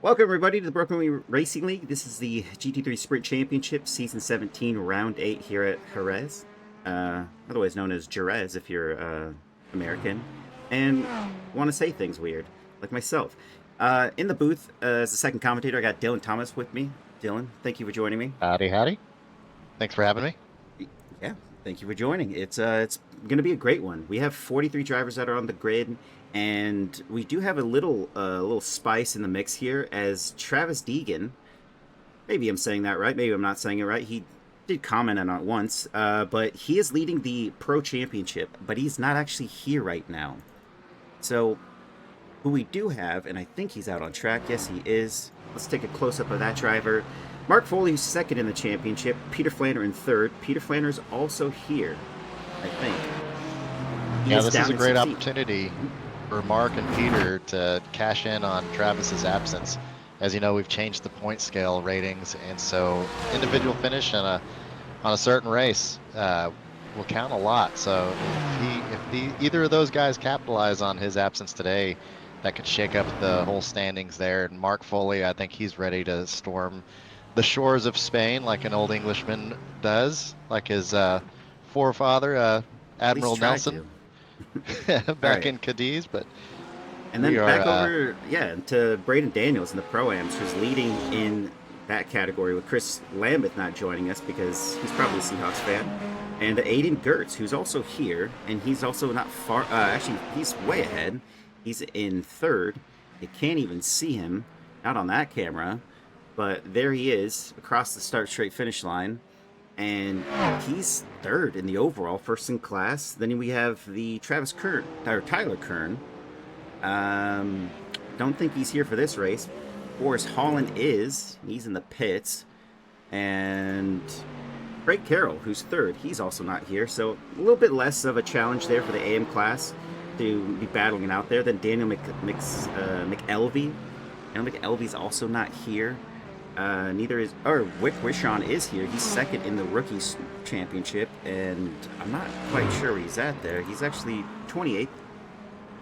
Welcome, everybody, to the Broken Wing Racing League. This is the GT3 Sprint Championship, Season 17, Round 8 here at Jerez, otherwise known as Jerez if you're American, and want to say things weird, like myself. In the booth, as the second commentator, I got Dylan Thomas with me. Dylan, thank you for joining me. Howdy, howdy. Thanks for having me. Yeah, thank you for joining. It's going to be a great one. We have 43 drivers that are on the grid, and we do have a little spice in the mix here as Travis Deegan. Maybe I'm saying that right. Maybe I'm not saying it right. He did comment on it once, but he is leading the Pro Championship, but he's not actually here right now. So, who we do have, and I think he's out on track. Yes, he is. Let's take a close-up of that driver. Mark Foley, who's second in the championship. Peter Flanner in third. Peter Flanner's also here, I think. Yeah, this is a great opportunity for Mark and Peter to cash in on Travis's absence. As you know, we've changed the point scale ratings, and so individual finish on a certain race will count a lot. So if either of those guys capitalize on his absence today, that could shake up the whole standings there. And Mark Foley, I think he's ready to storm the shores of Spain like an old Englishman does, like his forefather, Admiral Nelson, back in Cadiz. But and then back over, to Braden Daniels in the Pro-Ams, who's leading in that category with Chris Lambeth not joining us because he's probably a Seahawks fan. And Aiden Gertz, who's also here, and he's also not far, actually, he's way ahead. He's in third. You can't even see him out on that camera, but there he is across the start straight finish line, and he's third in the overall, first in class. Then we have the Tyler Kern. Don't think he's here for this race. Boris Holland is. He's in the pits. And Craig Carroll, who's third, he's also not here. So a little bit less of a challenge there for the AM class to be battling it out there. Then Daniel McElvey. Daniel McElvey's also not here. Wick Wishon is here. He's second in the Rookies Championship, and I'm not quite sure where he's at there. He's actually 28th.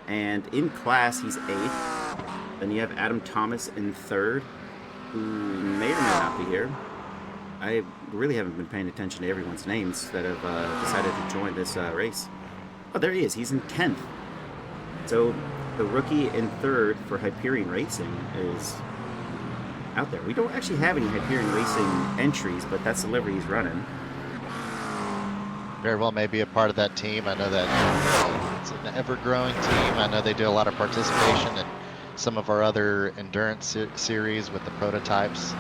And in class, he's 8th. Then you have Adam Thomas in 3rd, who may or may not be here. I really haven't been paying attention to everyone's names that have decided to join this race. Oh, there he is. He's in 10th. So the rookie in 3rd for Hyperion Racing is out there. We don't actually have any Hyperion Racing entries, but that's the livery he's running. Very well may be a part of that team. I know that it's an ever-growing team. I know they do a lot of participation in some of our other endurance series with the prototypes.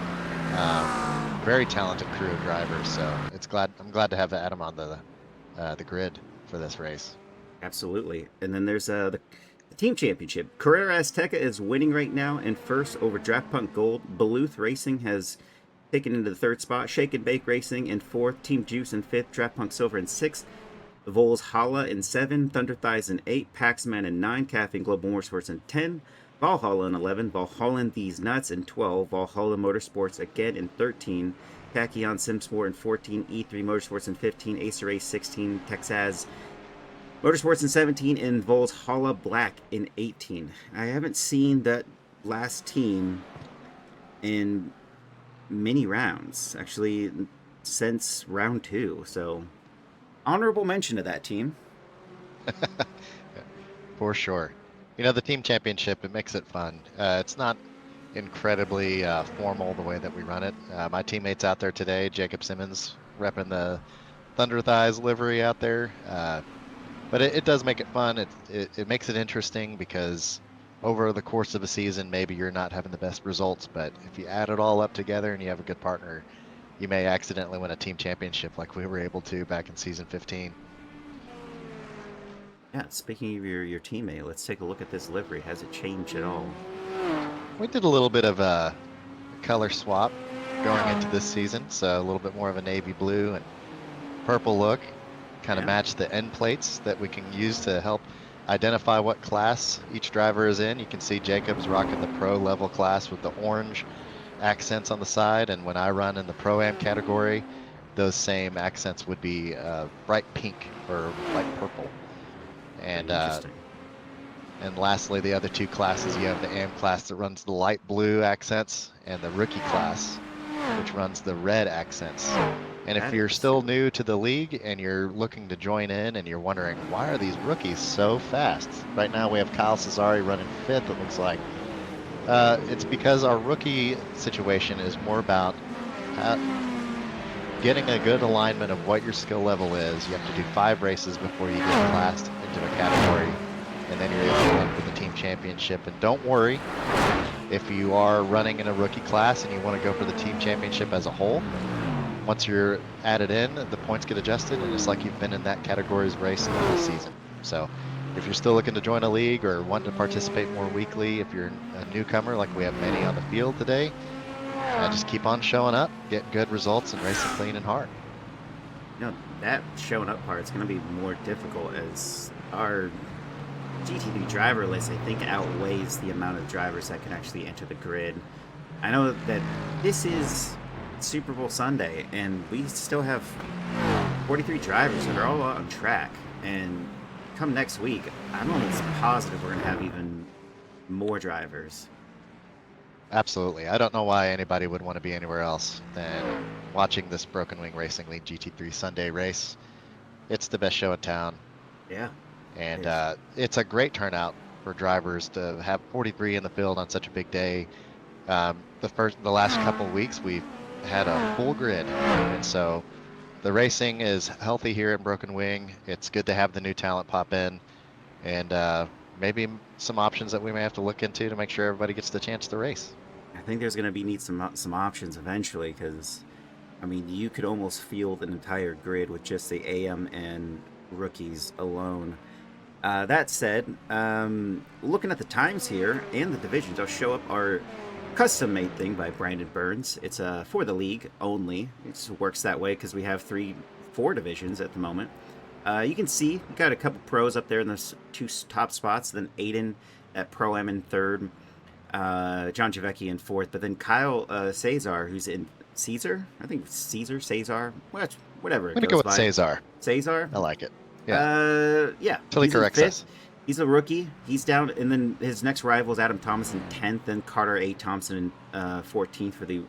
Very talented crew of drivers, so I'm glad to have Adam on the grid for this race. Absolutely. And then there's the team championship. Carrera Azteca is winning right now in first over Draft Punk Gold. Beluth Racing has taken into the 3rd spot. Shake and Bake Racing in 4th. Team Juice in 5th. Draft Punk Silver in 6th. Vols Hala in 7. Thunder Thighs in 8. Paxman in 9. Caffeine Global Motorsports in 10. Valhalla in 11. Valhalla These Nuts in 12. Valhalla Motorsports again in 13. Tachyon Simsport in 14. E3 Motorsports in 15. Acer Race 16. Texas Motorsports in 17, and Vols Hala Black in 18. I haven't seen that last team in many rounds, actually, since round 2. So, honorable mention to that team. For sure. You know, the team championship, it makes it fun. It's not incredibly formal the way that we run it. My teammates out there today, Jacob Simmons, repping the Thunder Thighs livery out there. But it does make it fun. It makes it interesting because over the course of a season, maybe you're not having the best results, but if you add it all up together and you have a good partner, you may accidentally win a team championship like we were able to back in season 15. Yeah, speaking of your teammate, let's take a look at this livery. Has it changed at all? We did a little bit of a color swap going into this season, so a little bit more of a navy blue and purple look. Kind of match the end plates that we can use to help identify what class each driver is in. You can see Jacob's rocking the pro level class with the orange accents on the side, and when I run in the Pro-Am category, those same accents would be bright pink or light purple. And And lastly, the other two classes, you have the AM class that runs the light blue accents and the rookie class, which runs the red accents. And if you're still new to the league and you're looking to join in and you're wondering, why are these rookies so fast? Right now we have Kyle Cesari running 5th, it looks like. It's because our rookie situation is more about getting a good alignment of what your skill level is. You have to do 5 races before you get classed into a category, and then you're able to run for the team championship. And don't worry, if you are running in a rookie class and you want to go for the team championship as a whole, once you're added in, the points get adjusted, and it's like you've been in that category's race the whole season. So if you're still looking to join a league or want to participate more weekly, if you're a newcomer, like we have many on the field today, just keep on showing up, get good results, and racing clean and hard. You know, that showing up part is going to be more difficult, as our GT3 driver list, I think, outweighs the amount of drivers that can actually enter the grid. I know that this is Super Bowl Sunday, and we still have 43 drivers that are all on track. And come next week, I'm almost positive we're going to have even more drivers. Absolutely. I don't know why anybody would want to be anywhere else than watching this Broken Wing Racing League GT3 Sunday race. It's the best show in town. Yeah. And it's a great turnout for drivers to have 43 in the field on such a big day. The last couple of weeks, we've had a full grid, and so the racing is healthy here in Broken Wing. It's good to have the new talent pop in, and maybe some options that we may have to look into to make sure everybody gets the chance to race. I think there's going to need some options eventually, because I mean, you could almost field an entire grid with just the AM and rookies alone. That said, looking at the times here and the divisions, I'll show up our custom-made thing by Brandon Burns. It's for the league only. It just works that way because we have 4 divisions at the moment. You can see we got a couple pros up there in the 2 top spots. Then Aiden at Pro M in 3rd, John Javecki in 4th. But then Kyle Cesar, who's in Caesar. I think Cesar. Whatever. I'm gonna go with Cesar. Cesar. I like it. Yeah. Yeah. Till he corrects us. He's a rookie. He's down, and then his next rival is Adam Thomas in 10th, and Carter A. Thompson in 14th for the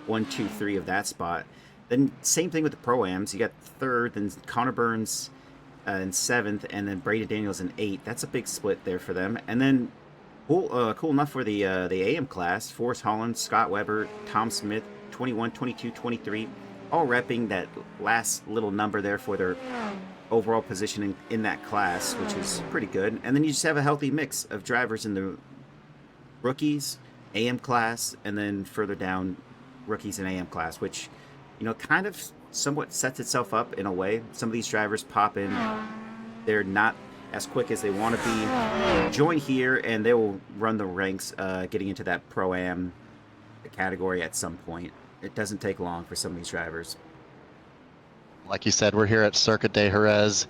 1, 2, 3 of that spot. Then same thing with the Pro-Ams. You got 3rd, then Connor Burns in 7th, and then Brady Daniels in 8th. That's a big split there for them. And then cool enough for the AM class, Forrest Holland, Scott Weber, Tom Smith, 21, 22, 23, all repping that last little number there for their overall positioning in that class, which is pretty good. And then you just have a healthy mix of drivers in the rookies, AM class, and then further down rookies and AM class, which, you know, kind of somewhat sets itself up in a way. Some of these drivers pop in, they're not as quick as they want to be, join here, and they will run the ranks getting into that Pro-Am category at some point. It doesn't take long for some of these drivers. Like you said, we're here at Circuit de Jerez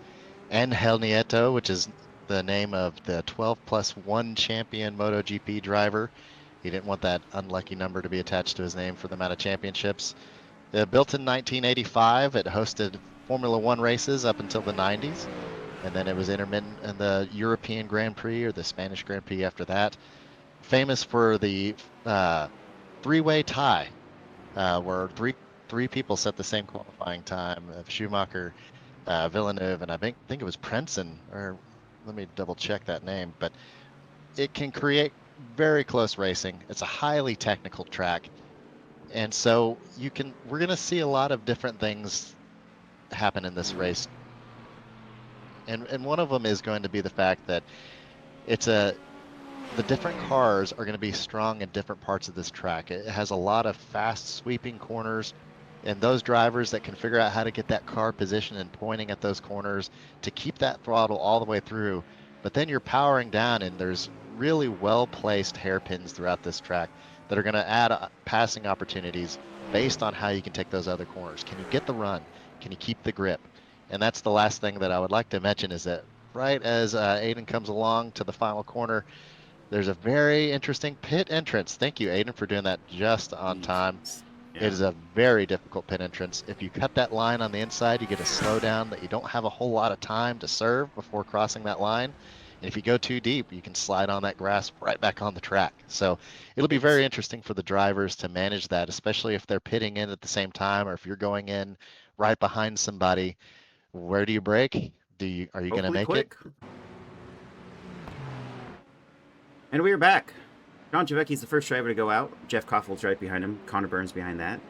and Hel Nieto, which is the name of the 12+1 champion MotoGP driver. He didn't want that unlucky number to be attached to his name for the amount of championships. Built in 1985, it hosted Formula One races up until the 90s, and then it was intermittent in the European Grand Prix or the Spanish Grand Prix after that. Famous for the 3-way tie, where three people set the same qualifying time of Schumacher, Villeneuve, and I think it was Prenson, or let me double check that name, but it can create very close racing. It's a highly technical track, and so we're going to see a lot of different things happen in this race, and one of them is going to be the fact that the different cars are going to be strong in different parts of this track. It has a lot of fast sweeping corners, and those drivers that can figure out how to get that car positioned and pointing at those corners to keep that throttle all the way through. But then you're powering down, and there's really well-placed hairpins throughout this track that are going to add passing opportunities based on how you can take those other corners. Can you get the run? Can you keep the grip? And that's the last thing that I would like to mention, is that right as Aiden comes along to the final corner, there's a very interesting pit entrance. Thank you, Aiden, for doing that just on time. Yeah. It is a very difficult pit entrance. If you cut that line on the inside, you get a slowdown that you don't have a whole lot of time to serve before crossing that line. And if you go too deep, you can slide on that grass right back on the track. So it'll be It's very interesting for the drivers to manage that, especially if they're pitting in at the same time or if you're going in right behind somebody. Where do you brake? Are you going to hopefully make it? quick. And we are back. John Javecki's the first driver to go out. Jeff Koffel's right behind him. Connor Burns behind that.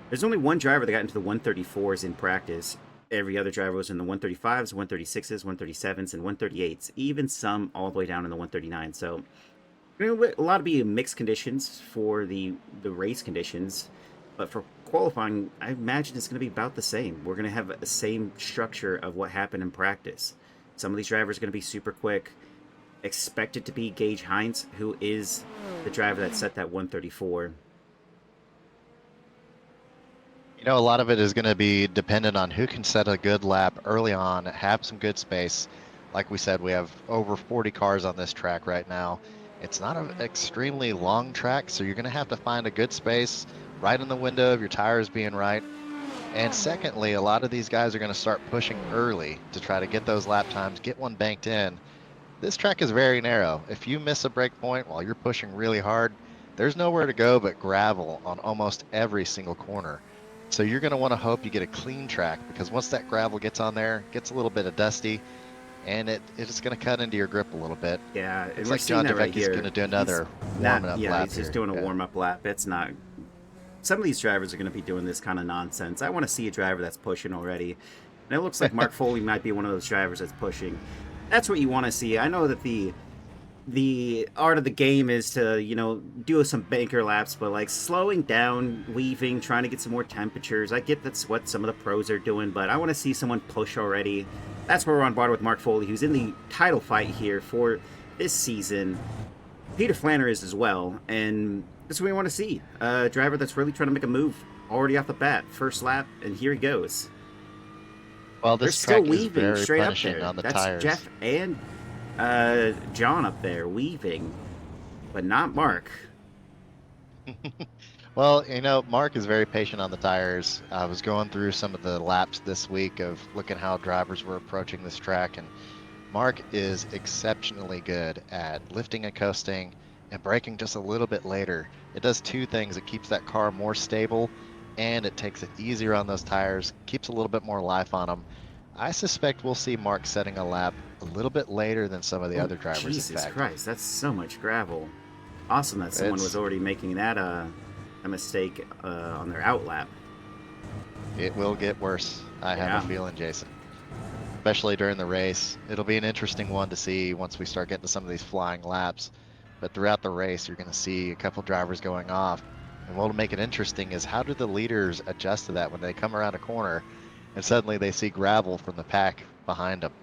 There's only one driver that got into the 134s in practice. Every other driver was in the 135s, 136s, 137s, and 138s. Even some all the way down in the 139. So a lot of be mixed conditions for the race conditions. But for qualifying, I imagine it's going to be about the same. We're going to have the same structure of what happened in practice. Some of these drivers are going to be super quick. Expected to be Gage Hines, who is the driver that set that 134. You know, a lot of it is going to be dependent on who can set a good lap early on, have some good space. Like we said, we have over 40 cars on this track right now. It's not an extremely long track, so you're going to have to find a good space right in the window of your tires being right. And secondly, a lot of these guys are going to start pushing early to try to get those lap times, get one banked in. This track is very narrow. If you miss a break point while you're pushing really hard, there's nowhere to go but gravel on almost every single corner. So you're going to want to hope you get a clean track, because once that gravel gets on there, gets a little bit of dusty, and it's going to cut into your grip a little bit. Yeah, it's like John Devecchi's going to do another warming up lap. Yeah, he's just doing a warm-up lap. It's not... Some of these drivers are going to be doing this kind of nonsense. I want to see a driver that's pushing already. And it looks like Mark Foley might be one of those drivers that's pushing. That's what you want to see. I know that the art of the game is to, do some banker laps, but like slowing down, weaving, trying to get some more temperatures. I get that's what some of the pros are doing, but I want to see someone push already. That's where we're on board with Mark Foley, who's in the title fight here for this season. Peter Flanner is as well, and that's what we want to see. A driver that's really trying to make a move already off the bat. First lap, and here he goes. Well, this They're track still is weaving very straight up punishing there. on the That's tires. Jeff and John up there weaving, but not Mark. Well, Mark is very patient on the tires. I was going through some of the laps this week of looking how drivers were approaching this track, and Mark is exceptionally good at lifting and coasting and braking just a little bit later. It does two things. It keeps that car more stable, and it takes it easier on those tires, keeps a little bit more life on them. I suspect we'll see Mark setting a lap a little bit later than some of the other drivers. Jesus Christ, that's so much gravel. Awesome that someone was already making that a mistake on their out lap. It will get worse, I have a feeling, Jason. Especially during the race. It'll be an interesting one to see once we start getting to some of these flying laps. But throughout the race, you're going to see a couple drivers going off. And what'll make it interesting is how do the leaders adjust to that when they come around a corner and suddenly they see gravel from the pack behind them.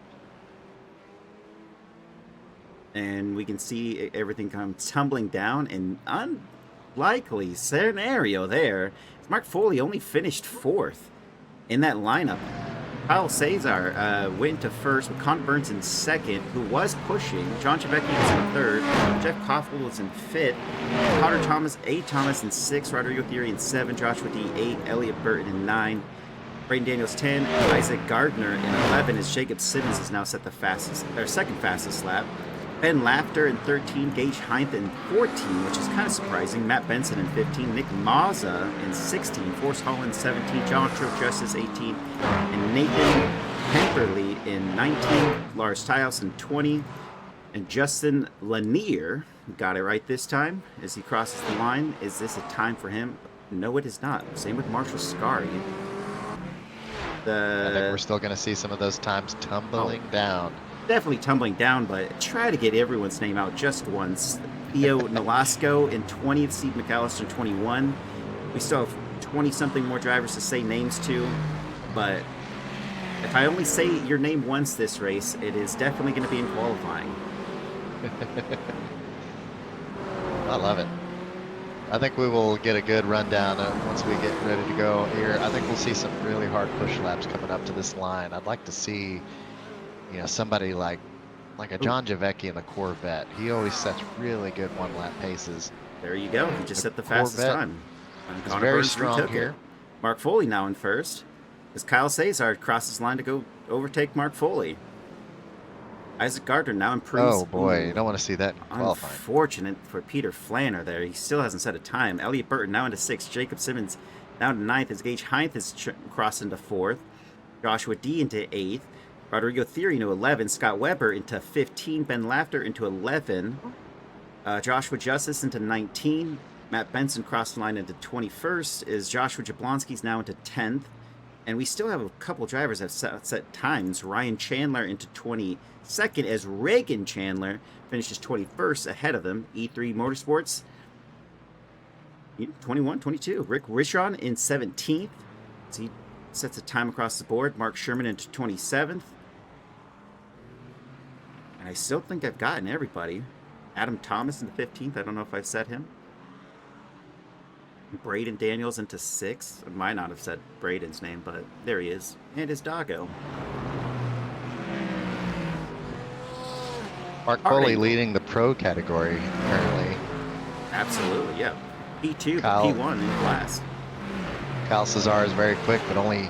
And we can see everything come tumbling down. And unlikely scenario there, Mark Foley only finished 4th in that lineup. Kyle Cesar went to first with Connor Burns in 2nd, who was pushing. John Javecki was in 3rd. Jeff Koffel was in 5th. Potter Thomas, A. Thomas in 6th. Rodrigo Theory in 7. Joshua D. 8. Elliot Burton in 9. Braden Daniels 10. Isaac Gardner in 11 as Jacob Simmons has now set the second fastest lap. Ben Laughter in 13, Gage Heinth in 14, which is kind of surprising. Matt Benson in 15, Nick Mazza in 16, Forrest Hall in 17, John Justice 18, and Nathan Hemperly in 19, Lars Tiles in 20, and Justin Lanier got it right this time as he crosses the line. Is this a time for him? No, it is not. Same with Marshall Scary. I think we're still going to see some of those times tumbling down. Definitely tumbling down, but try to get everyone's name out just once. Theo Nolasco in 20th, Steve McAllister in 21. We still have 20-something more drivers to say names to, but if I only say your name once this race, it is definitely going to be in qualifying. I love it. I think we will get a good rundown once we get ready to go here. I think we'll see some really hard push laps coming up to this line. I'd like to see somebody like a John Javecki in a Corvette. He always sets really good one-lap paces. There you go. He just set the fastest time. He's very strong here. Mark Foley now in first, as Kyle Cesar crosses line to go overtake Mark Foley. Isaac Gardner now improves. Oh boy, you Ooh, don't want to see that in qualifying. unfortunate for Peter Flanner there. He still hasn't set a time. Elliot Burton now into 6th. Jacob Simmons now into 9th. As Gage Heinth is crossed into 4th. Joshua D into 8th. Rodrigo Theory into 11. Scott Weber into 15. Ben Lafter into 11. Joshua Justice into 19. Matt Benson crossed the line into 21st. Is Joshua Jablonski's now into 10th. And we still have a couple drivers that have set times. Ryan Chandler into 22nd as Reagan Chandler finishes 21st ahead of them. E3 Motorsports 21, 22. Rick Rishon in 17th. So he sets a time across the board. Mark Sherman into 27th. And I still think I've gotten everybody. Adam Thomas in the 15th. I don't know if I've set him. Braden Daniels into 6th. I might not have said Braden's name, but there he is. And his doggo. Mark Foley leading the pro category currently. Absolutely, yeah. P2, Kyle, P1 in class. Kyle Cesar is very quick, but only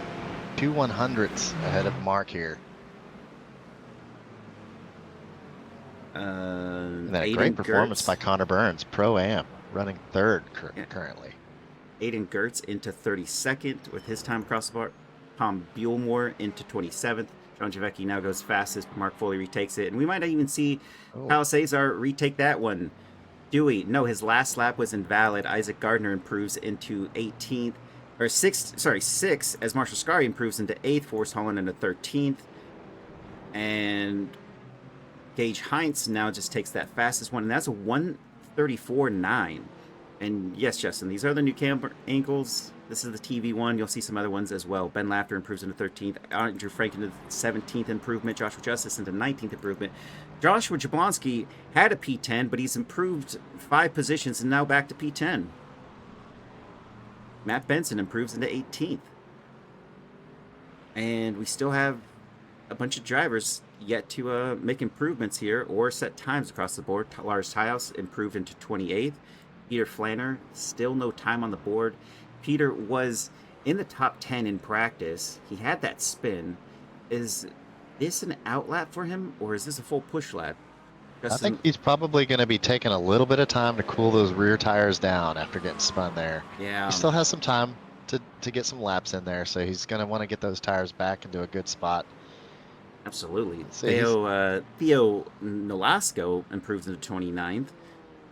2 100ths ahead of Mark here. And then a great performance by Connor Burns, Pro-Am, running 3rd currently. Aiden Gertz into 32nd with his time across the bar. Tom Buellmore into 27th. John Javecki now goes fastest. Mark Foley retakes it. And we might even see Kyle Cesar retake that one. Dewey, no, his last lap was invalid. Isaac Gardner improves into 18th. Or 6th, as Marshall Scary improves into 8th. Forrest Holland into 13th. And Gage Heinz now just takes that fastest one. And that's a 1:34.9. And yes, Justin, these are the new camber ankles. This is the TV one. You'll see some other ones as well. Ben Lafter improves into 13th. Andrew Frank into 17th improvement. Joshua Justice into 19th improvement. Joshua Jablonski had a P10, but he's improved 5 positions and now back to P10. Matt Benson improves into 18th. And we still have a bunch of drivers yet to make improvements here or set times across the board. Lars Tyhouse improved into 28th. Peter Flanner, still no time on the board. Peter was in the top 10 in practice. He had that spin. Is this an out lap for him, or is this a full push lap? I think he's probably going to be taking a little bit of time to cool those rear tires down after getting spun there. Yeah. He still has some time to get some laps in there, so he's going to want to get those tires back into a good spot. Absolutely. Theo Nolasco improves into 29th.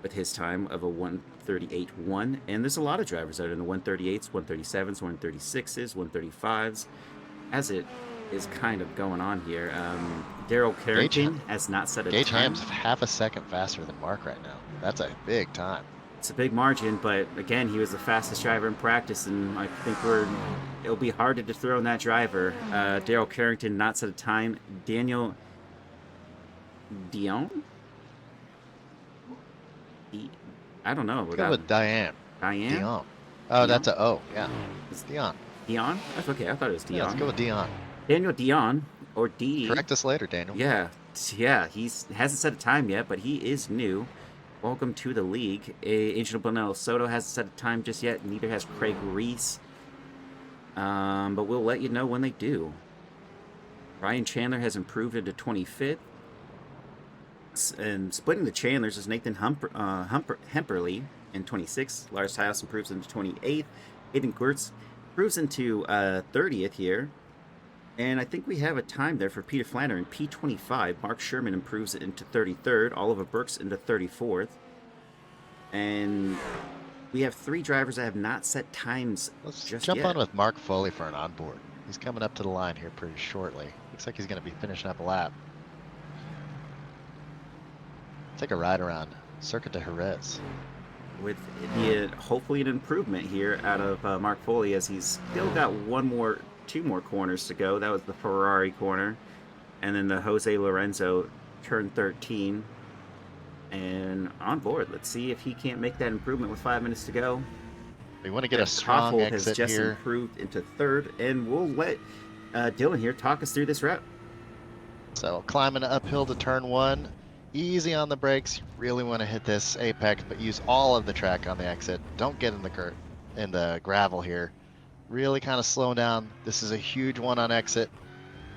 With his time of a 1:38.1, and there's a lot of drivers that are in the 1:38s, 1:37s, 1:36s, 1:35s, as it is kind of going on here. Daryl Carrington has not set a time. Gage Ham's half a second faster than Mark right now. That's a big time. It's a big margin, but again, he was the fastest driver in practice, and I think it'll be hard to dethrone that driver. Daryl Carrington not set a time. Daniel Dion. I don't know. Let's go with Diane. Diane? Dion. Oh, Dion? That's a O. Yeah. It's Dion. Dion? That's okay. I thought it was Dion. Yeah, let's go with Dion. Daniel Dion, or D. Correct us later, Daniel. Yeah. He hasn't set a time yet, but he is new. Welcome to the league. Angel Bonello Soto hasn't set a time just yet. Neither has Craig Reese. But we'll let you know when they do. Ryan Chandler has improved into 25th. And splitting the Chandlers is Nathan Hemperly in 26th. Lars Tyhouse improves into 28th. Aiden Gertz improves into 30th here. And I think we have a time there for Peter Flanner in P25. Mark Sherman improves it into 33rd. Oliver Burks into 34th. And we have 3 drivers that have not set times just yet. Jump on with Mark Foley for an onboard. He's coming up to the line here pretty shortly. Looks like he's going to be finishing up a lap. Take a ride around Circuit de Jerez. With hopefully an improvement here out of Mark Foley, as he's still got 2 more corners to go. That was the Ferrari corner, and then the Jose Lorenzo turn 13. And on board, let's see if he can't make that improvement with 5 minutes to go. We want to get a strong exit has just here. Improved into 3rd, and we'll let Dylan here talk us through this route. So climbing uphill to turn 1. Easy on the brakes. You really want to hit this apex, but use all of the track on the exit. Don't get in the gravel here. Really kind of slowing down. This is a huge one on exit.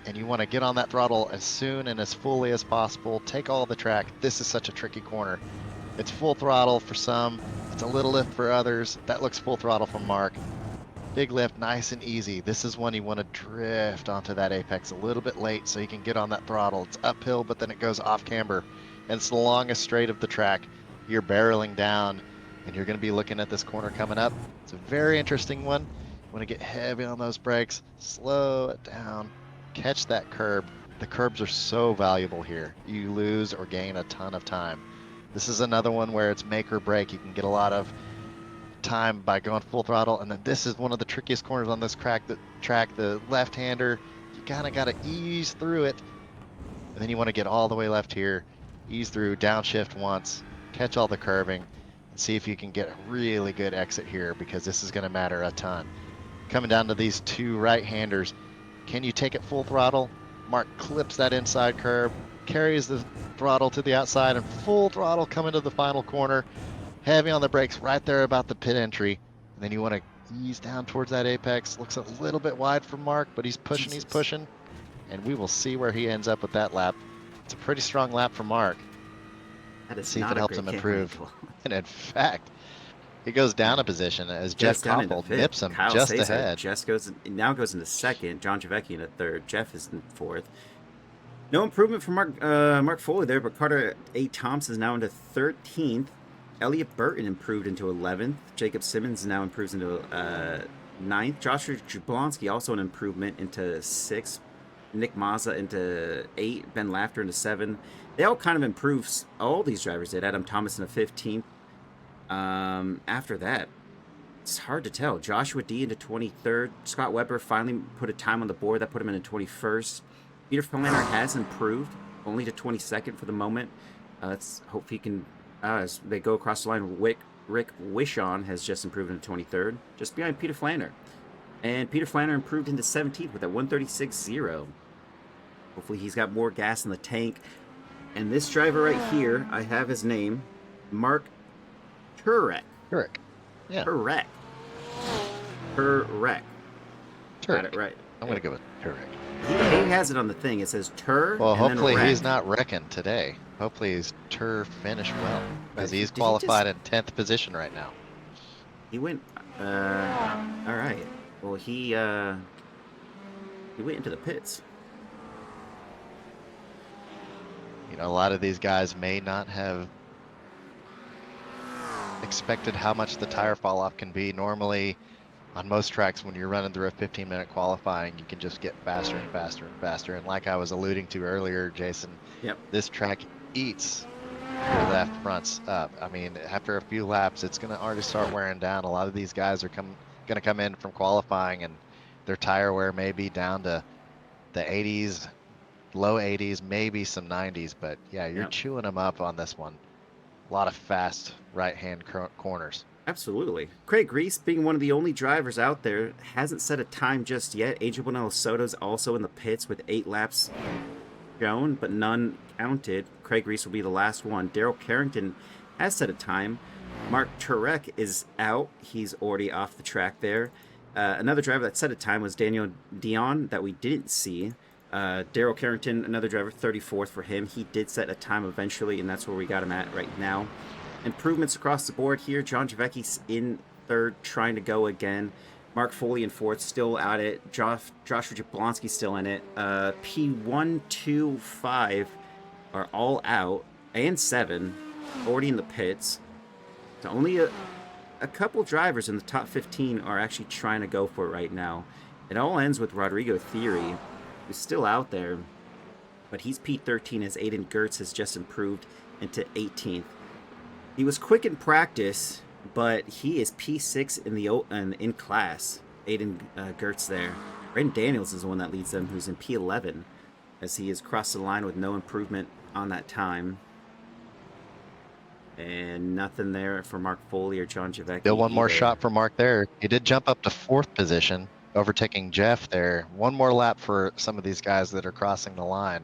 and you want to get on that throttle as soon and as fully as possible. Take all the track. This is such a tricky corner. It's full throttle for some. It's a little lift for others. That looks full throttle from Mark. Big lift, nice and easy. This is when you want to drift onto that apex a little bit late so you can get on that throttle. It's uphill, but then it goes off camber, and it's the longest straight of the track. You're barreling down, and you're going to be looking at this corner coming up. It's a very interesting one. You want to get heavy on those brakes, slow it down, catch that curb. The curbs are so valuable here. You lose or gain a ton of time. This is another one where it's make or break. You can get a lot of time by going full throttle, and then this is one of the trickiest corners on this track. The left-hander, you kind of got to ease through it, and then you want to get all the way left here, ease through, downshift once, catch all the curving, and see if you can get a really good exit here, because this is going to matter a ton. Coming down to these two right-handers, can you take it full throttle? Mark clips that inside curb, carries the throttle to the outside, and full throttle coming to the final corner. Heavy on the brakes right there about the pit entry. And then you want to ease down towards that apex. Looks a little bit wide for Mark, but he's pushing, he's pushing. And we will see where he ends up with that lap. It's a pretty strong lap for Mark. Let's see if it helps him improve. And in fact, he goes down a position as Jeff Koppel nips him just ahead. Jeff now goes into second. John Javecki in third. Jeff is in fourth. No improvement for Mark Foley there, but Carter A. Thompson is now into 13th. Elliot Burton improved into 11th. Jacob Simmons now improves into 9th. Joshua Jablonski also an improvement into 6th. Nick Mazza into 8th. Ben Lafter into 7th. They all kind of improved. All these drivers did. Adam Thomas into 15th. After that, it's hard to tell. Joshua D into 23rd. Scott Weber finally put a time on the board that put him into 21st. Peter Flander has improved, only to 22nd for the moment. Let's hope he can... as they go across the line, Rick Wishon has just improved into 23rd, just behind Peter Flander. And Peter Flander improved into 17th with a 136.0. Hopefully he's got more gas in the tank. And this driver right here, I have his name, Mark Turek. Turek. Yeah. Turek. Got it right. I'm going to go with Turek. He has it on the thing. It says Tur. Well, hopefully he's not wrecking today. Hopefully his Tur finished well, because he's qualified in 10th position right now. He went. All right. Well, he went into the pits. You know, a lot of these guys may not have expected how much the tire fall off can be. Normally, on most tracks, when you're running through a 15-minute qualifying, you can just get faster and faster and faster. And like I was alluding to earlier, Jason, this track eats your left fronts up. I mean, after a few laps, it's going to already start wearing down. A lot of these guys are going to come in from qualifying, and their tire wear may be down to the 80s, low 80s, maybe some 90s. But yeah, you're chewing them up on this one. A lot of fast right-hand corners. Absolutely. Craig Reese, being one of the only drivers out there, hasn't set a time just yet. Angel Bonello Soto's also in the pits with 8 laps shown, but none counted. Craig Reese will be the last one. Daryl Carrington has set a time. Mark Turek is out. He's already off the track there. Another driver that set a time was Daniel Dion that we didn't see. Daryl Carrington, another driver, 34th for him. He did set a time eventually, and that's where we got him at right now. Improvements across the board here. John Javecki's in 3rd, trying to go again. Mark Foley in 4th, still at it. Joshua Jablonski still in it. P1, 2, 5 are all out, and 7 already in the pits. So only a couple drivers in the top 15 are actually trying to go for it right now. It all ends with Rodrigo Theory, who's still out there, but he's P13 as Aiden Gertz has just improved into 18th. He was quick in practice, but he is P6 in class. Aiden Gertz there. Brandon Daniels is the one that leads them, who's in P11, as he has crossed the line with no improvement on that time. And nothing there for Mark Foley or John Javecki. Still one more shot for Mark there. He did jump up to 4th position, overtaking Jeff there. One more lap for some of these guys that are crossing the line.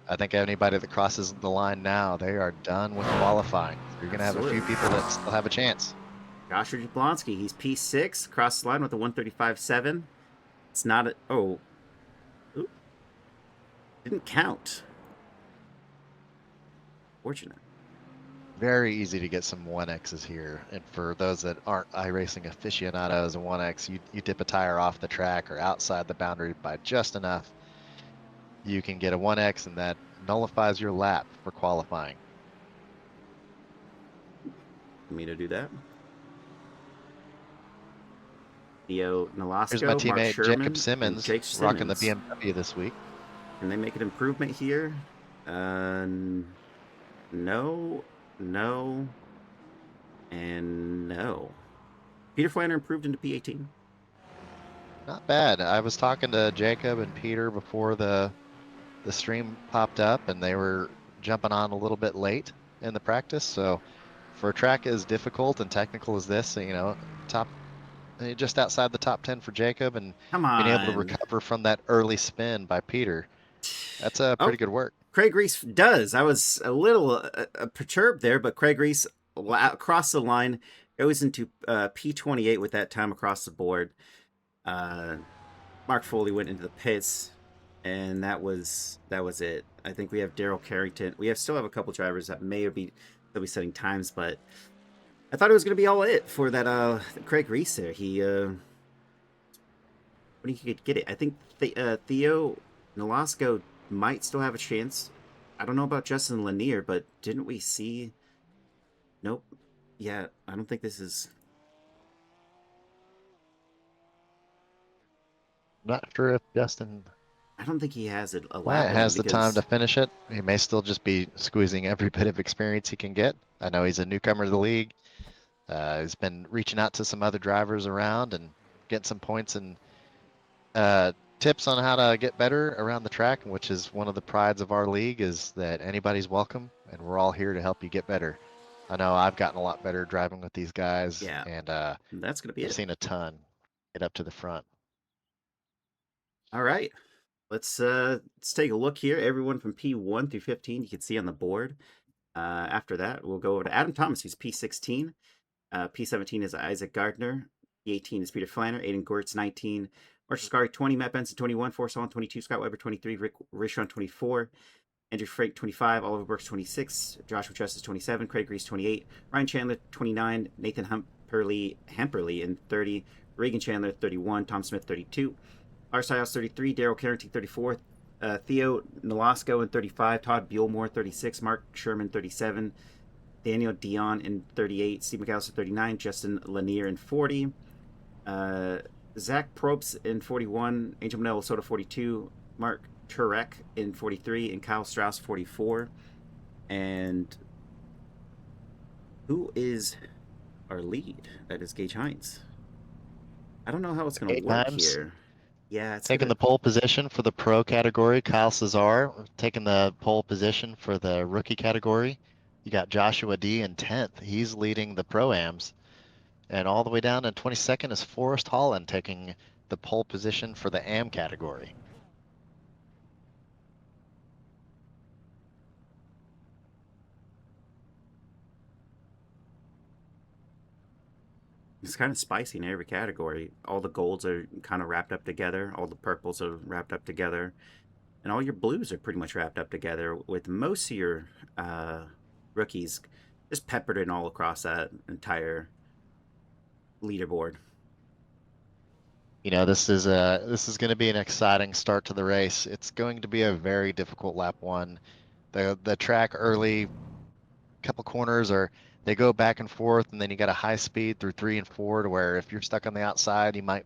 I think anybody that crosses the line now, they are done with qualifying. You're going to have a few people that still have a chance. Joshua Jablonski, he's P6, crossed the line with a 135.7. It's not a... Oh. Didn't count. Fortunate. Very easy to get some 1Xs here. And for those that aren't iRacing aficionados, a 1X, you dip a tire off the track or outside the boundary by just enough. You can get a 1X, and that nullifies your lap for qualifying. Me to do that. Theo Nolasco, Here's my Mark teammate Sherman, Jacob and Simmons Jake Simmons. rocking the BMW this week. Can they make an improvement here? No, no, and no. Peter Flanner improved into P18. Not bad. I was talking to Jacob and Peter before the stream popped up, and they were jumping on a little bit late in the practice. So for a track as difficult and technical as this, you know, just outside the top 10 for Jacob, and being able to recover from that early spin by Peter, that's a pretty good work. Craig Reese does. I was a little perturbed there, but Craig Reese across the line goes into P28 with that time across the board. Mark Foley went into the pits, and that was it. I think we have Daryl Carrington. We still have a couple drivers that they'll be setting times, but I thought it was going to be all it for that Craig Reese there. When he could get it, I think Theo Nolasco might still have a chance. I don't know about Justin Lanier, but didn't we see? Nope. Yeah, I don't think this is. Not sure if Justin. I don't think he has a lap. Has the time to finish it. He may still just be squeezing every bit of experience he can get. I know he's a newcomer to the league. He's been reaching out to some other drivers around and getting some points and tips on how to get better around the track, which is one of the prides of our league, is that anybody's welcome, and we're all here to help you get better. I know I've gotten a lot better driving with these guys, and that's going to be I've seen a ton get up to the front. All right, let's take a look here. Everyone from P1 through 15 you can see on the board. After that, we'll go over to Adam Thomas, who's P16. P17 is Isaac Gardner. P18 is Peter Flanner. Aiden Gortz, 19. Marshall Scary, 20. Matt Benson, 21. Forrest Allen, 22. Scott Weber, 23. Rick Rishon, 24. Andrew Frank, 25. Oliver Burks, 26. Joshua Justice, 27. Craig Reese, 28. Ryan Chandler, 29. Nathan Hamperly in 30. Reagan Chandler, 31. Tom Smith, 32. Lars House, 33. Daryl Carrington, 34. Theo Nolasco in 35. Todd Buellmore, 36. Mark Sherman, 37. Daniel Dion in 38, Steve McAllister 39, Justin Lanier in 40, Zach Probst in 41, Angel Manello Soto 42, Mark Turek in 43, and Kyle Strauss 44. And who is our lead? That is Gage Hines. I don't know how it's going to work here. Yeah, it's taking the pole position for the pro category. Kyle Cesar taking the pole position for the rookie category. You got Joshua D in 10th. He's leading the Pro-Ams. And all the way down in 22nd is Forrest Holland taking the pole position for the AM category. It's kind of spicy in every category. All the golds are kind of wrapped up together. All the purples are wrapped up together. And all your blues are pretty much wrapped up together, with most of your rookies just peppered in all across that entire leaderboard. You know, this is going to be an exciting start to the race. It's going to be a very difficult lap one. The track early couple corners they go back and forth, and then you got a high speed through 3 and 4 to where if you're stuck on the outside, you might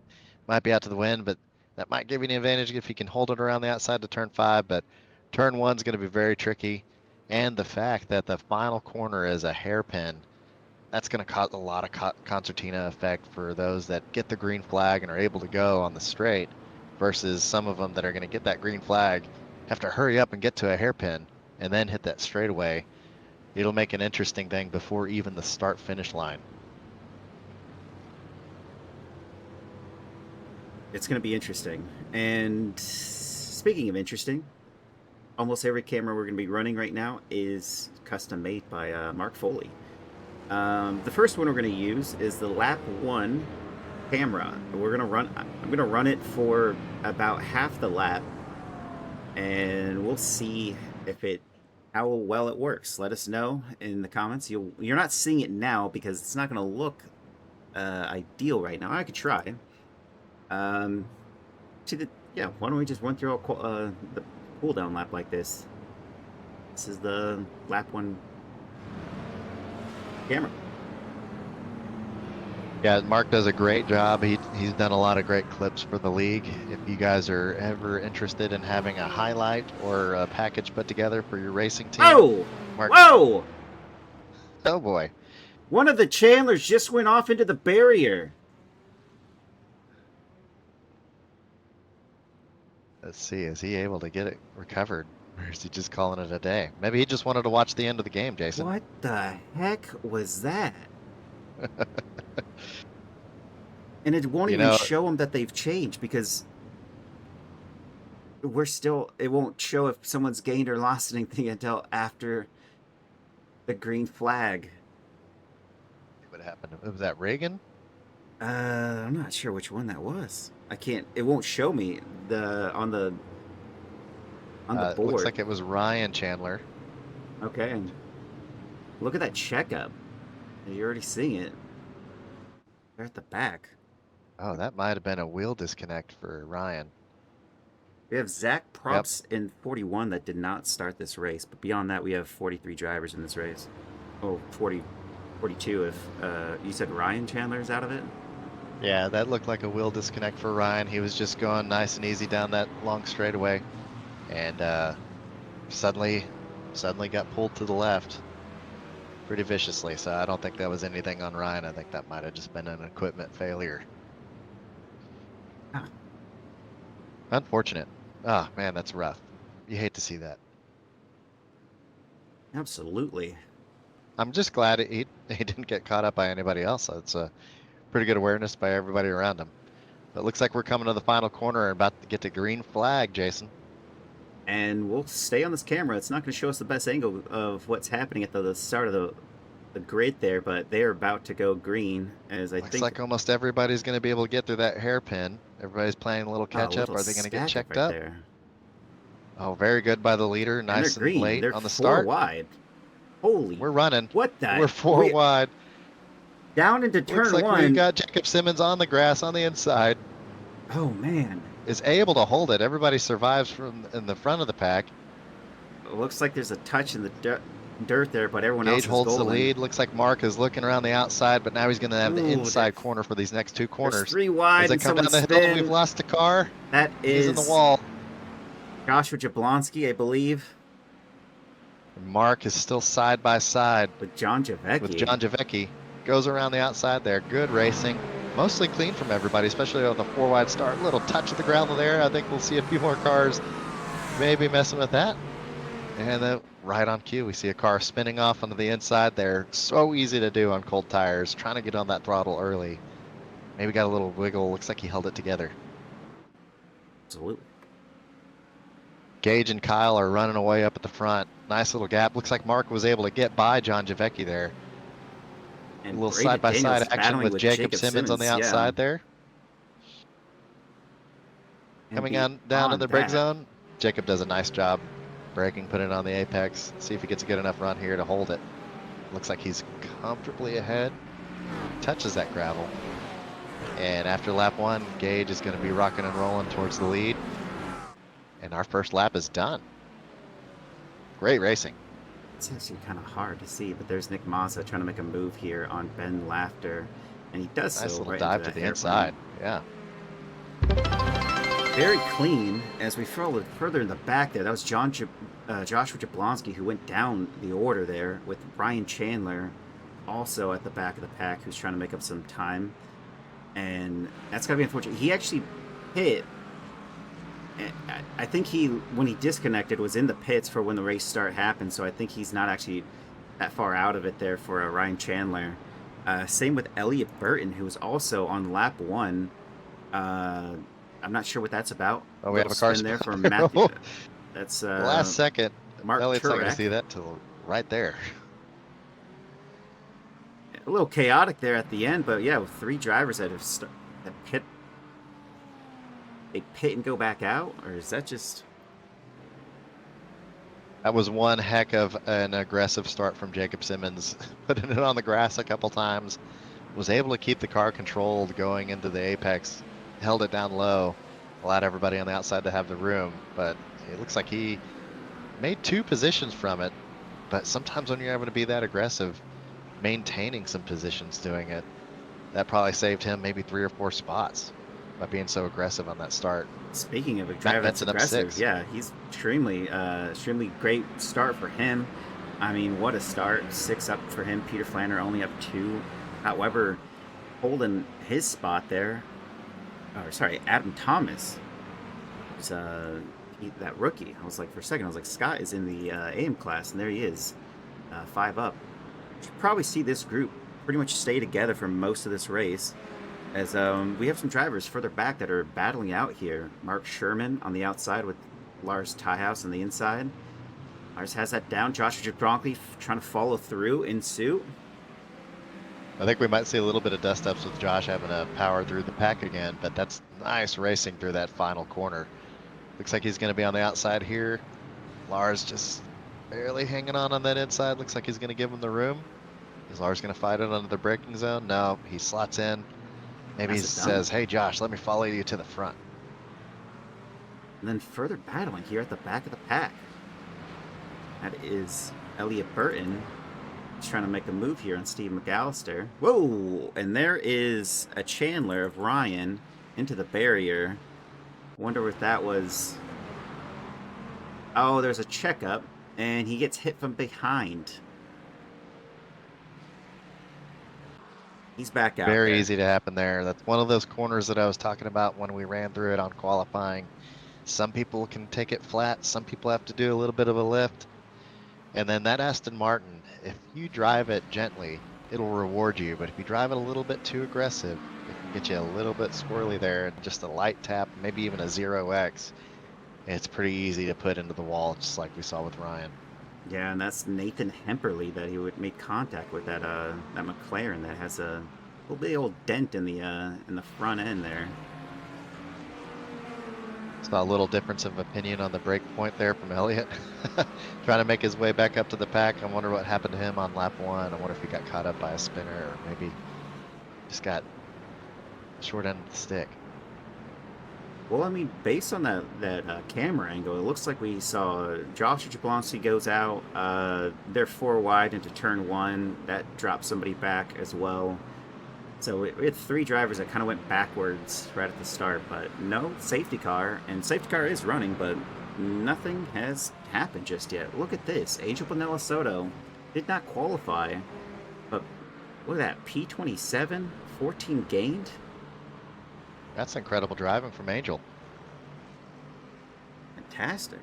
be out to the wind, but that might give you an advantage if you can hold it around the outside to turn 5. But turn 1's going to be very tricky. And the fact that the final corner is a hairpin, that's going to cause a lot of concertina effect for those that get the green flag and are able to go on the straight, versus some of them that are going to get that green flag, have to hurry up and get to a hairpin and then hit that straightaway. It'll make an interesting thing before even the start-finish line. It's going to be interesting. And speaking of interesting, almost every camera we're going to be running right now is custom made by Mark Foley. The first one we're going to use is the lap 1 camera. I'm going to run it for about half the lap, and we'll see how well it works. Let us know in the comments. You're not seeing it now because it's not going to look ideal right now. I could try. Yeah. Why don't we just run through the cooldown lap like this? This is the lap 1 camera. Yeah, Mark does a great job. He's done a lot of great clips for the league. If you guys are ever interested in having a highlight or a package put together for your racing team. Oh! Mark, Whoa! oh boy. One of the Chandlers just went off into the barrier. Let's see, is he able to get it recovered? Or is he just calling it a day? Maybe he just wanted to watch the end of the game, Jason. What the heck was that? And it won't even show them that they've changed because it won't show if someone's gained or lost anything until after the green flag. What happened? Was that Reagan? I'm not sure which one that was. It won't show me on the board. Looks like it was Ryan Chandler. Okay. Look at that checkup. You're already seeing it. They're at the back. Oh, that might have been a wheel disconnect for Ryan. We have Zach Props in 41 that did not start this race, but beyond that, we have 43 drivers in this race. Oh, 42 if you said Ryan Chandler's out of it. Yeah, that looked like a wheel disconnect for Ryan. He was just going nice and easy down that long straightaway, and suddenly got pulled to the left pretty viciously. So I don't think that was anything on Ryan. I think that might have just been an equipment failure. Huh. Unfortunate. Oh man, that's rough. You hate to see that. Absolutely. I'm just glad he didn't get caught up by anybody else. That's a pretty good awareness by everybody around him. But it looks like we're coming to the final corner and about to get to green flag, Jason. And we'll stay on this camera. It's not going to show us the best angle of what's happening at the start of the grid there, but they're about to go green as I think. Looks like almost everybody's going to be able to get through that hairpin. Everybody's playing a little catch up. Are they going to get checked up? There. Oh, very good by the leader. Nice and late on the start. 4 wide. Holy. We're running. What the? We're 4 wide. Down into turn Looks like 1. We've got Jacob Simmons on the grass on the inside. Oh, man. Is able to hold it. Everybody survives from in the front of the pack. It looks like there's a touch in the dirt there, but everyone else is holds golden. the lead. Looks like Mark is looking around the outside, but now he's going to have the inside corner for these next 2 corners. There's 3 wide. As they come down the hill, we've lost a car. That is He's in the wall. Joshua Jablonski, I believe. Mark is still side by side with John Javecki. Goes around the outside there. Good racing. Mostly clean from everybody, especially on the 4 wide start. Little touch of the ground there. I think we'll see a few more cars maybe messing with that. And then right on cue, we see a car spinning off onto the inside there. So easy to do on cold tires. Trying to get on that throttle early. Maybe got a little wiggle. Looks like he held it together. Absolutely. Gage and Kyle are running away up at the front. Nice little gap. Looks like Mark was able to get by John Javecki there. And a little side-by-side action with Jacob Simmons on the outside there. Coming down in the brake zone. Jacob does a nice job braking, putting it on the apex. See if he gets a good enough run here to hold it. Looks like he's comfortably ahead. Touches that gravel. And after lap 1, Gage is going to be rocking and rolling towards the lead. And our first lap is done. Great racing. It's actually kind of hard to see, but there's Nick Mazza trying to make a move here on Ben Laughter, and he does nice so little right dive into to the inside. Yeah. Very clean. As we followed further in the back there, that was Joshua Jablonski who went down the order there with Ryan Chandler also at the back of the pack who's trying to make up some time. And that's got to be unfortunate. He actually hit. I think when he disconnected, was in the pits for when the race start happened, so I think he's not actually that far out of it there for Ryan Chandler. Same with Elliot Burton, who was also on lap 1. I'm not sure what that's about. Oh, we have a car spin there for Matthew. That's last second. Mark Elliot's not going to Turek. see that till right there. A little chaotic there at the end, but yeah, with 3 drivers that have pit. They pit and go back out, or is that just? That was one heck of an aggressive start from Jacob Simmons, putting it on the grass a couple times. Was able to keep the car controlled going into the apex, held it down low, allowed everybody on the outside to have the room. But it looks like he made 2 positions from it. But sometimes when you're able to be that aggressive, maintaining some positions doing it, that probably saved him maybe 3 or 4 spots by being so aggressive on that start. Speaking of a Matt driver that's Benson up aggressive, 6. yeah, he's extremely great start for him. I mean, what a start. 6 up for him. Peter Flanner only up 2. However, holding his spot there, or sorry, Adam Thomas, is that rookie. I was like, for a second, I was like, Scott is in the AM class, and there he is, 5 up. Should probably see this group pretty much stay together for most of this race, as we have some drivers further back that are battling out here. Mark Sherman on the outside with Lars Tyhouse on the inside. Lars has that down. Joshua Jablonski trying to follow through in suit. I think we might see a little bit of dust ups with Josh having to power through the pack again, but that's nice racing through that final corner. Looks like he's going to be on the outside here. Lars just barely hanging on that inside. Looks like he's going to give him the room. Is Lars going to fight it under the braking zone? No, he slots in. Maybe he says, hey, Josh, let me follow you to the front. And then further battling here at the back of the pack. That is Elliot Burton. He's trying to make a move here on Steve McAllister. Whoa! And there is a Chandler of Ryan into the barrier. Wonder if that was... Oh, there's a checkup, and he gets hit from behind. He's back out Very there. easy to happen there. That's one of those corners that I was talking about when we ran through it on qualifying. Some people can take it flat. Some people have to do a little bit of a lift. And then that Aston Martin, if you drive it gently, it'll reward you. But if you drive it a little bit too aggressive, it can get you a little bit squirrely there. Just a light tap, maybe even a 0x. It's pretty easy to put into the wall, just like we saw with Ryan. Yeah, and that's Nathan Hemperly that he would make contact with that McLaren that has a little bit old dent in the front end there. Saw a little difference of opinion on the break point there from Elliott. Trying to make his way back up to the pack. I wonder what happened to him on lap 1. I wonder if he got caught up by a spinner or maybe just got short end of the stick. Well, I mean, based on that camera angle, it looks like we saw Joshua Jablonski goes out. They're 4 wide into turn 1. That drops somebody back as well. So we had 3 drivers that kind of went backwards right at the start, but no safety car. And safety car is running, but nothing has happened just yet. Look at this. Angel Bonilla Soto did not qualify, but look at that. P27, 14 gained. That's incredible driving from Angel. Fantastic.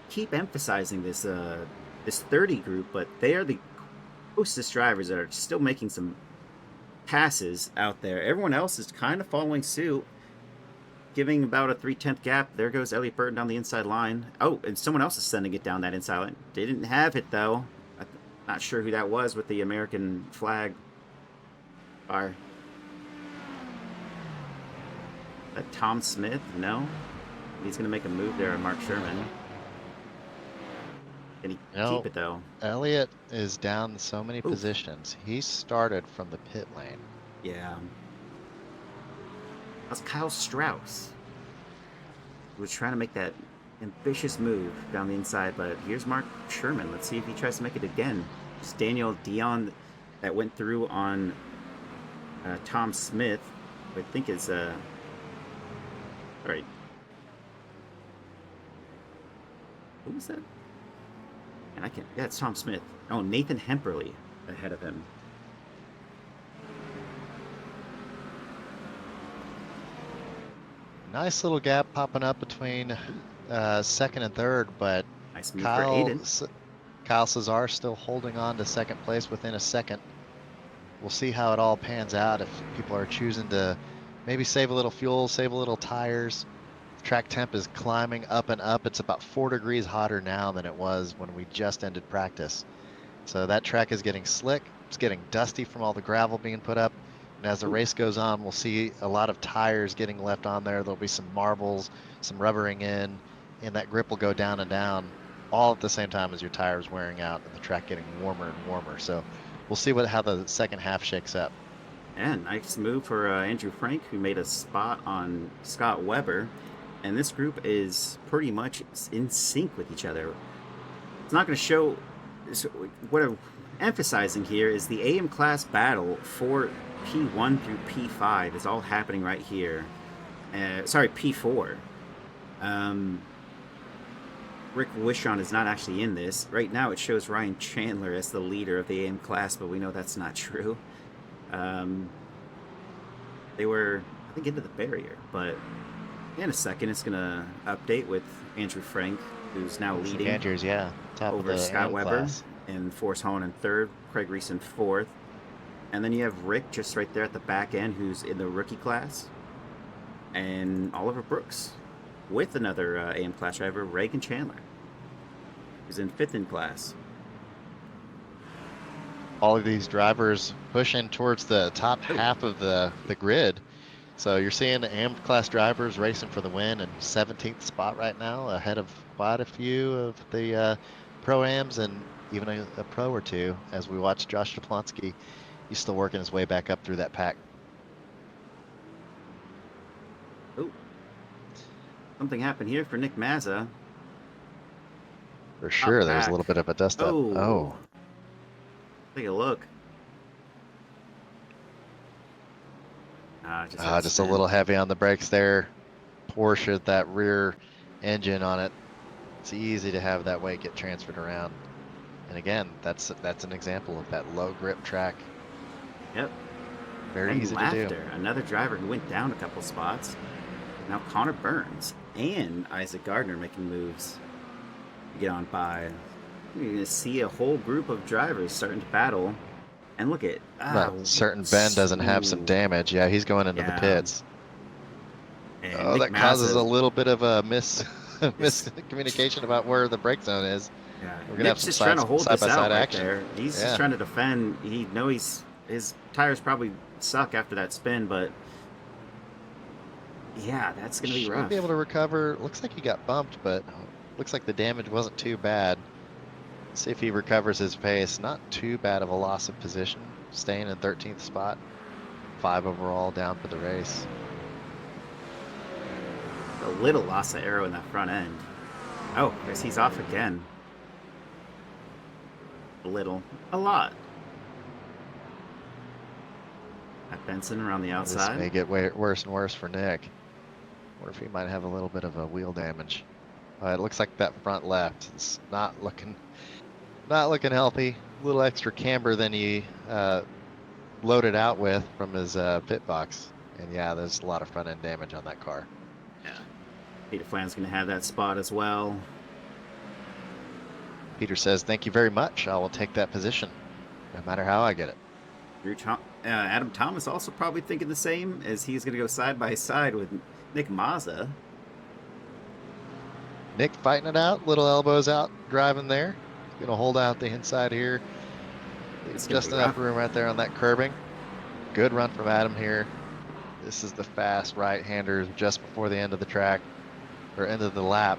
Keep emphasizing this this 30 group, but they are the closest drivers that are still making some passes out there. Everyone else is kind of following suit, giving about a 3/10 gap. There goes Elliot Burton down the inside line. Oh, and someone else is sending it down that inside line. They didn't have it though. Not sure who that was with the American flag. That Tom Smith? No. He's going to make a move there on Mark Sherman. Can he keep it though? Elliott is down so many positions. He started from the pit lane. Yeah. That's Kyle Strauss. He was trying to make that ambitious move down the inside, but here's Mark Sherman. Let's see if he tries to make it again. It's Daniel Dion that went through on Tom Smith, who I think is all right. Who was that? And I can't. Yeah, it's Tom Smith. Oh, Nathan Hemperly ahead of him. Nice little gap popping up between second and third, but nice move for Aiden. Kyle Cesar still holding on to second place within a second. We'll see how it all pans out if people are choosing to maybe save a little fuel, save a little tires. Track temp is climbing up and up. It's about 4 degrees hotter now than it was when we just ended practice. So that track is getting slick. It's getting dusty from all the gravel being put up. And as the race goes on, we'll see a lot of tires getting left on there. There'll be some marbles, some rubbering in, and that grip will go down and down all at the same time as your tires wearing out and the track getting warmer and warmer. So we'll see how the second half shakes up. And nice move for Andrew Frank, who made a spot on Scott Webber. And this group is pretty much in sync with each other. It's not going to show. So what I'm emphasizing here is the AM class battle for P1 through P5 is all happening right here. Sorry, P4. Rick Wishon is not actually in this. Right now it shows Ryan Chandler as the leader of the AM class, but we know that's not true. They were, I think, into the barrier, but in a second it's going to update with Andrew Frank, who's now leading. Andrews, yeah. Top over of the Scott Webber class. and Forrest Holland in third, Craig Reese in fourth. And then you have Rick just right there at the back end, who's in the rookie class. And Oliver Brooks with another AM class driver, Reagan Chandler, who's in fifth in class. All of these drivers pushing towards the top half of the grid. So you're seeing the AM class drivers racing for the win in 17th spot right now, ahead of quite a few of the Pro-Ams and even a pro or two, as we watch Josh Jablonski. He's still working his way back up through that pack. Oh, something happened here for Nick Mazza. For sure, there was a little bit of a dust up. Oh. Take a look. Just a little heavy on the brakes there. Porsche, that rear engine on it. It's easy to have that weight get transferred around. And again, that's an example of that low grip track. Yep. Very easy to do. Another driver who went down a couple spots. Now Connor Burns and Isaac Gardner making moves to get on by. You're going to see a whole group of drivers starting to battle. And look at... certain Ben doesn't have some damage. Yeah, he's going into the pits. And that causes a little bit of a miscommunication about where the brake zone is. Yeah. We're gonna have some just trying to hold this out right action. there. He's just trying to defend. He knows his tires probably suck after that spin, but yeah, that's gonna be rough. Should be able to recover. Looks like he got bumped, but looks like the damage wasn't too bad. Let's see if he recovers his pace. Not too bad of a loss of position. Staying in 13th spot. 5 overall down for the race. A little loss of aero in that front end. Oh, I guess he's off again. A little. A lot. At Benson around the outside. This may get worse and worse for Nick. Or if he might have a little bit of a wheel damage. It looks like that front left is not looking healthy. A little extra camber than he loaded out with from his pit box. And yeah, there's a lot of front end damage on that car. Yeah. Peter Flan's going to have that spot as well. Peter says, "Thank you very much. I will take that position, no matter how I get it." Adam Thomas also probably thinking the same, as he's going to go side by side with Nick Mazza. Nick fighting it out, little elbows out, driving there. He's going to hold out the inside here. It's just enough room right there on that curbing. Good run from Adam here. This is the fast right-hander just before the end of the track, or end of the lap.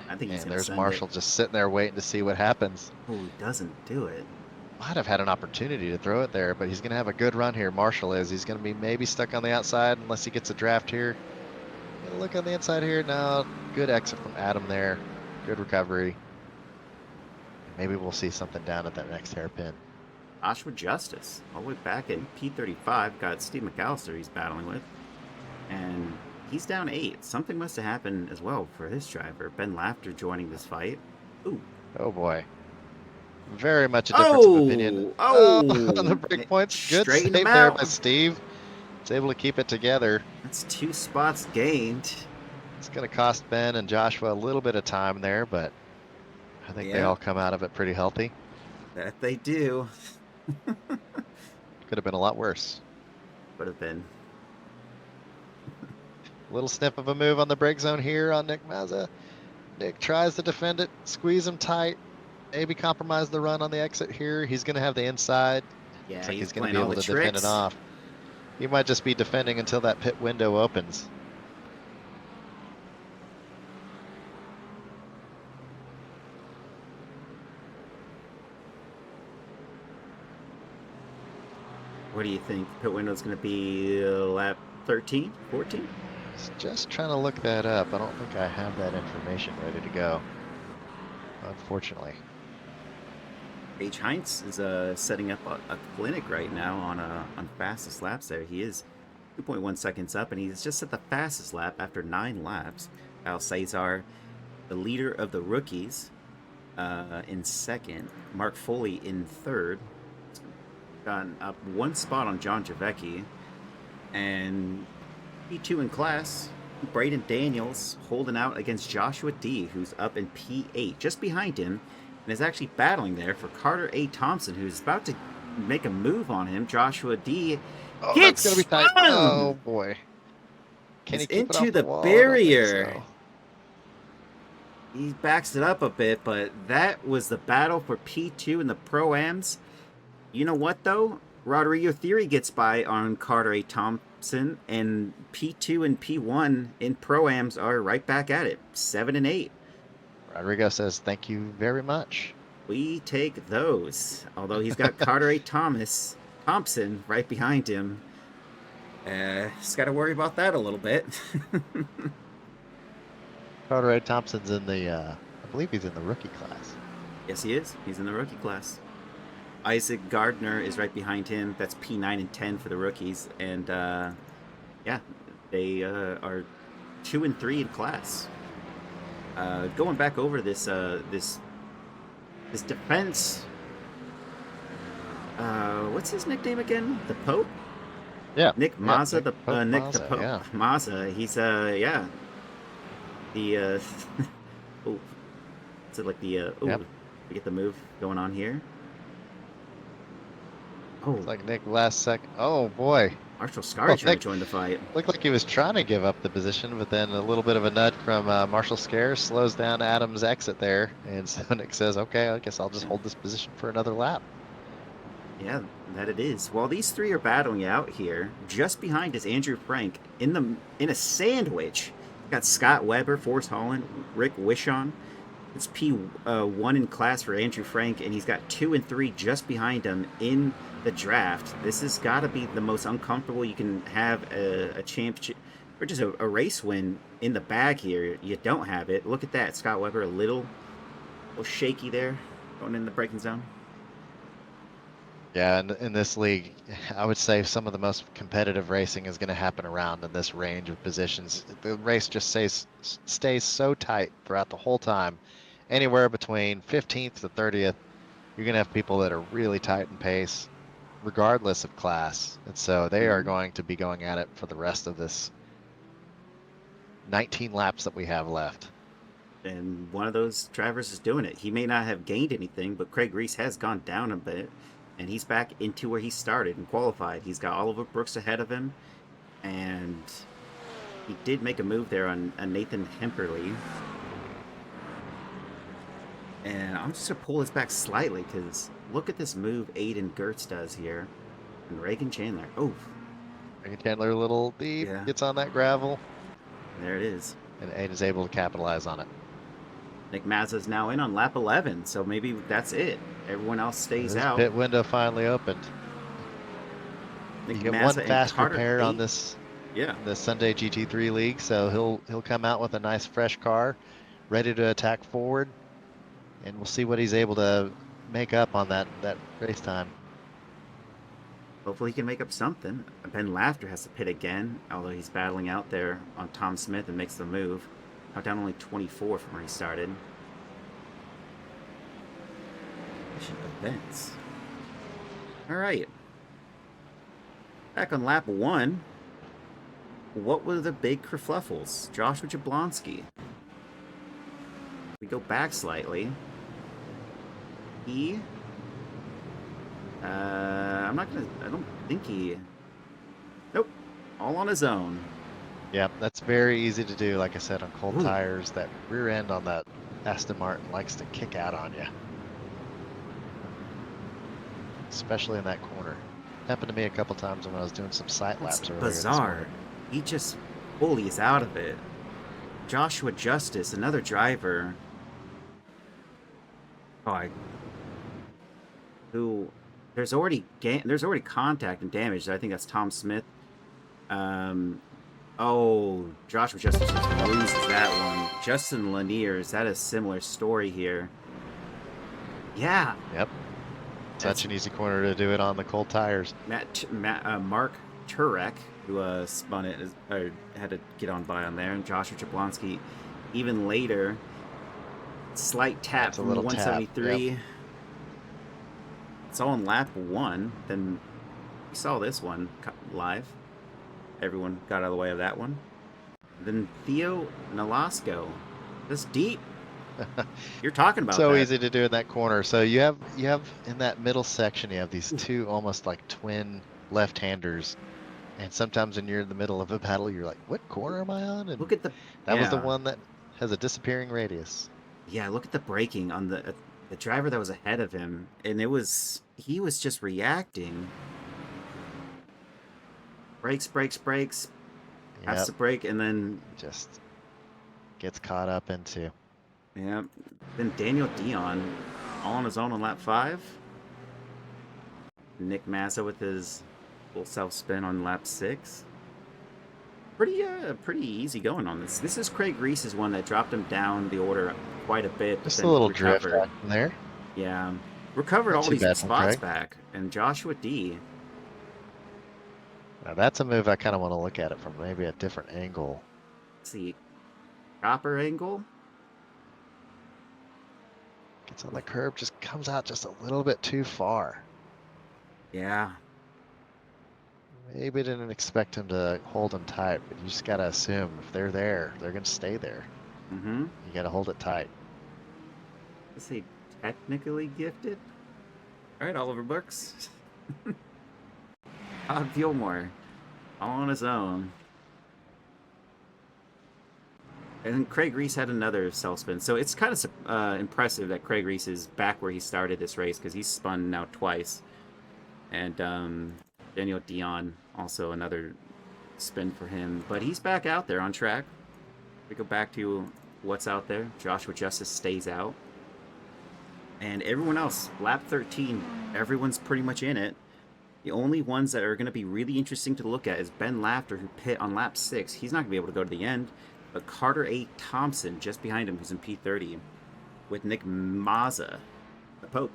I think he's there's Marshall just sitting there waiting to see what happens. Oh, he doesn't do it. Might have had an opportunity to throw it there, but he's going to have a good run here. Marshall is. He's going to be maybe stuck on the outside unless he gets a draft here. Look on the inside here. No, good exit from Adam there. Good recovery. Maybe we'll see something down at that next hairpin. Joshua Justice, all the way back in P35, got Steve McAllister he's battling with. And he's down 8. Something must have happened as well for his driver. Ben Lafter joining this fight. Ooh. Oh, boy. Very much a difference of opinion. On the break points. Good save there by Steve. He's able to keep it together. That's 2 spots gained. It's going to cost Ben and Joshua a little bit of time there, but I think they all come out of it pretty healthy. That they do. Could have been a lot worse. Would have been. Little sniff of a move on the brake zone here on Nick Mazza. Nick tries to defend it, squeeze him tight, maybe compromise the run on the exit here. He's going to have the inside. Yeah, like he's going to be able to defend it off. He might just be defending until that pit window opens. What do you think? Pit window's going to be lap 13, 14? Just trying to look that up. I don't think I have that information ready to go, unfortunately. H. Heinz is setting up a clinic right now on fastest laps there. He is 2.1 seconds up, and he's just at the fastest lap after 9 laps. Al Cesar, the leader of the rookies, in second. Mark Foley in third. Gone up 1 spot on John Javecki. And P2 in class, Braden Daniels holding out against Joshua D, who's up in P8, just behind him, and is actually battling there for Carter A. Thompson, who's about to make a move on him. Joshua D That's gonna be tight. Oh boy. Can he keep it off the wall? Barrier. He backs it up a bit, but that was the battle for P2 in the Pro-Ams. You know what, though? Rodrigo Theory gets by on Carter A. Thompson, and P2 and P1 in Pro-Ams are right back at it, 7 and 8. Rodrigo says, thank you very much. We take those. Although he's got Carter A. Thompson right behind him. Just got to worry about that a little bit. Carter A. Thompson's in the, I believe he's in the rookie class. Yes, he is. He's in the rookie class. Isaac Gardner is right behind him. That's P9 and 10 for the rookies. And, yeah, they are 2 and 3 in class. Going back over this defense. What's his nickname again? The Pope? Yeah. Nick Mazza, Nick the Pope. Yeah. Mazza. He's yeah. The oh, is it like the Yep. We get the move going on here. Oh, It's like Nick last second. Oh boy. Marshall Scar trying to join the fight. Looked like he was trying to give up the position, but then a little bit of a nudge from Marshall Scare slows down Adam's exit there. And so Nick says, okay, I guess I'll just hold this position for another lap. Yeah, that it is. While these three are battling out here, just behind is Andrew Frank in a sandwich. Got Scott Weber, Forrest Holland, Rick Wishon. It's P1 in class for Andrew Frank, and he's got 2 and 3 just behind him in the draft. This has got to be the most uncomfortable you can have a championship, or just a race win in the bag here. You don't have it. Look at that. Scott Weber a little shaky there, going in the braking zone. Yeah, in this league, I would say some of the most competitive racing is going to happen around in this range of positions. The race just stays so tight throughout the whole time. Anywhere between 15th to 30th, you're going to have people that are really tight in pace, regardless of class. And so they are going to be going at it for the rest of this 19 laps that we have left. And one of those drivers is doing it. He may not have gained anything, but Craig Reese has gone down a bit. And he's back into where he started and qualified. He's got Oliver Brooks ahead of him. And he did make a move there on Nathan Hemperly. And I'm just going to pull this back slightly because look at this move Aiden Gertz does here. And Reagan Chandler. Oh. Reagan Chandler, a little deep, gets on that gravel. There it is. And Aiden's able to capitalize on it. Nick Mazza's now in on lap 11, so maybe that's it. Everyone else stays out. Pit window finally opened. You get one fast repair on this, the Sunday GT3 league, so he'll come out with a nice fresh car, ready to attack forward, and we'll see what he's able to make up on that race time. Hopefully he can make up something. Ben Laughter has to pit again, although he's battling out there on Tom Smith and makes the move. Now down only 24 from where he started. Mission events. Alright. Back on lap 1. What were the big kerfluffles? Joshua Jablonski. We go back slightly. I don't think he... Nope. All on his own. Yep, that's very easy to do. Like I said, on cold tires, that rear end on that Aston Martin likes to kick out on you. Especially in that corner. Happened to me a couple times when I was doing some sight It's laps earlier this bizarre. morning. He just fully is out of it. Joshua Justice, another driver. Oh, who there's already contact and damage. I think that's Tom Smith. Oh, Joshua Justice just loses that one. Justin Lanier, is that a similar story here? Yeah. Yep. Such an easy corner to do it on the cold tires. Mark Turek, who spun it, or had to get on by on there, and Joshua Jablonski even later. Slight tap from the 173. Yep. It's all in lap 1. Then we saw this one live. Everyone got out of the way of that one. Then Theo Nolasco. This deep. You're talking about so that. Easy to do in that corner. So you have in that middle section, you have these two almost like twin left-handers. And sometimes when you're in the middle of a battle, you're like, what corner am I on? And look at that was the one that has a disappearing radius. Yeah, look at the braking on the driver that was ahead of him, and he was just reacting. Brakes. Has to brake, and then just gets caught up into. Yeah. Then Daniel Dion, all on his own on lap 5. Nick Massa with his full self spin on lap 6. Pretty easy going on this. This is Craig Reese's one that dropped him down the order quite a bit. Just a little drift there. Yeah. Recovered all these spots back. And Joshua D. Now that's a move I kind of want to look at it from maybe a different angle. Let's see. Proper angle. Gets on the curb, just comes out just a little bit too far. Yeah. Maybe didn't expect him to hold him tight, but you just got to assume if they're there, they're going to stay there. Mm-hmm. You got to hold it tight. Let's say technically gifted. All right, Oliver Brooks. Todd Gilmore, all on his own. And then Craig Reese had another self spin. So it's kind of impressive that Craig Reese is back where he started this race, because he's spun now twice. And Daniel Dion, also another spin for him. But he's back out there on track. We go back to what's out there. Joshua Justice stays out. And everyone else, lap 13, everyone's pretty much in it. The only ones that are going to be really interesting to look at is Ben Lafter, who pit on lap 6. He's not going to be able to go to the end. But Carter A. Thompson, just behind him, who's in P30, with Nick Mazza, the Pope.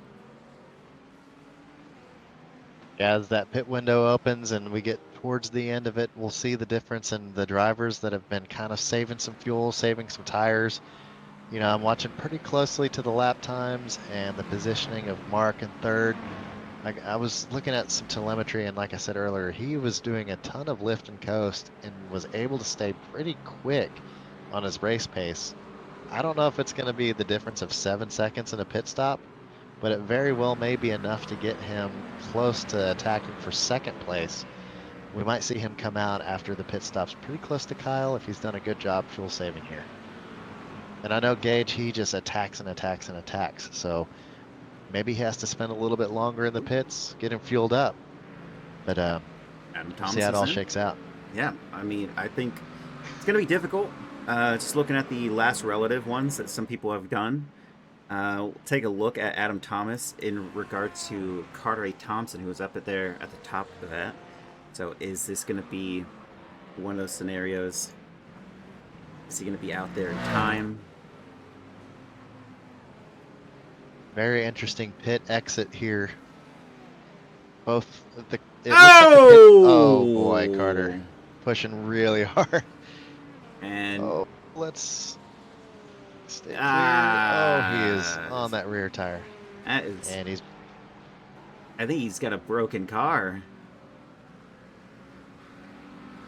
As that pit window opens and we get towards the end of it, we'll see the difference in the drivers that have been kind of saving some fuel, saving some tires. You know, I'm watching pretty closely to the lap times and the positioning of Mark in third. I was looking at some telemetry, and like I said earlier, he was doing a ton of lift and coast and was able to stay pretty quick on his race pace. I don't know if it's going to be the difference of 7 seconds in a pit stop, but it very well may be enough to get him close to attacking for second place. We might see him come out after the pit stops pretty close to Kyle if he's done a good job fuel saving here. And I know Gage, he just attacks and attacks and attacks, so maybe he has to spend a little bit longer in the pits, get him fueled up. But see how it all shakes out. Yeah, I mean, I think it's going to be difficult. Just looking at the last relative ones that some people have done. We'll take a look at Adam Thomas in regards to Carter A. Thompson, who was up there at the top of that. So is this going to be one of those scenarios? Is he going to be out there in time? Very interesting pit exit here. Both the oh boy, Carter pushing really hard. And let's stay clear. He is on that rear tire. That is, and I think he's got a broken car.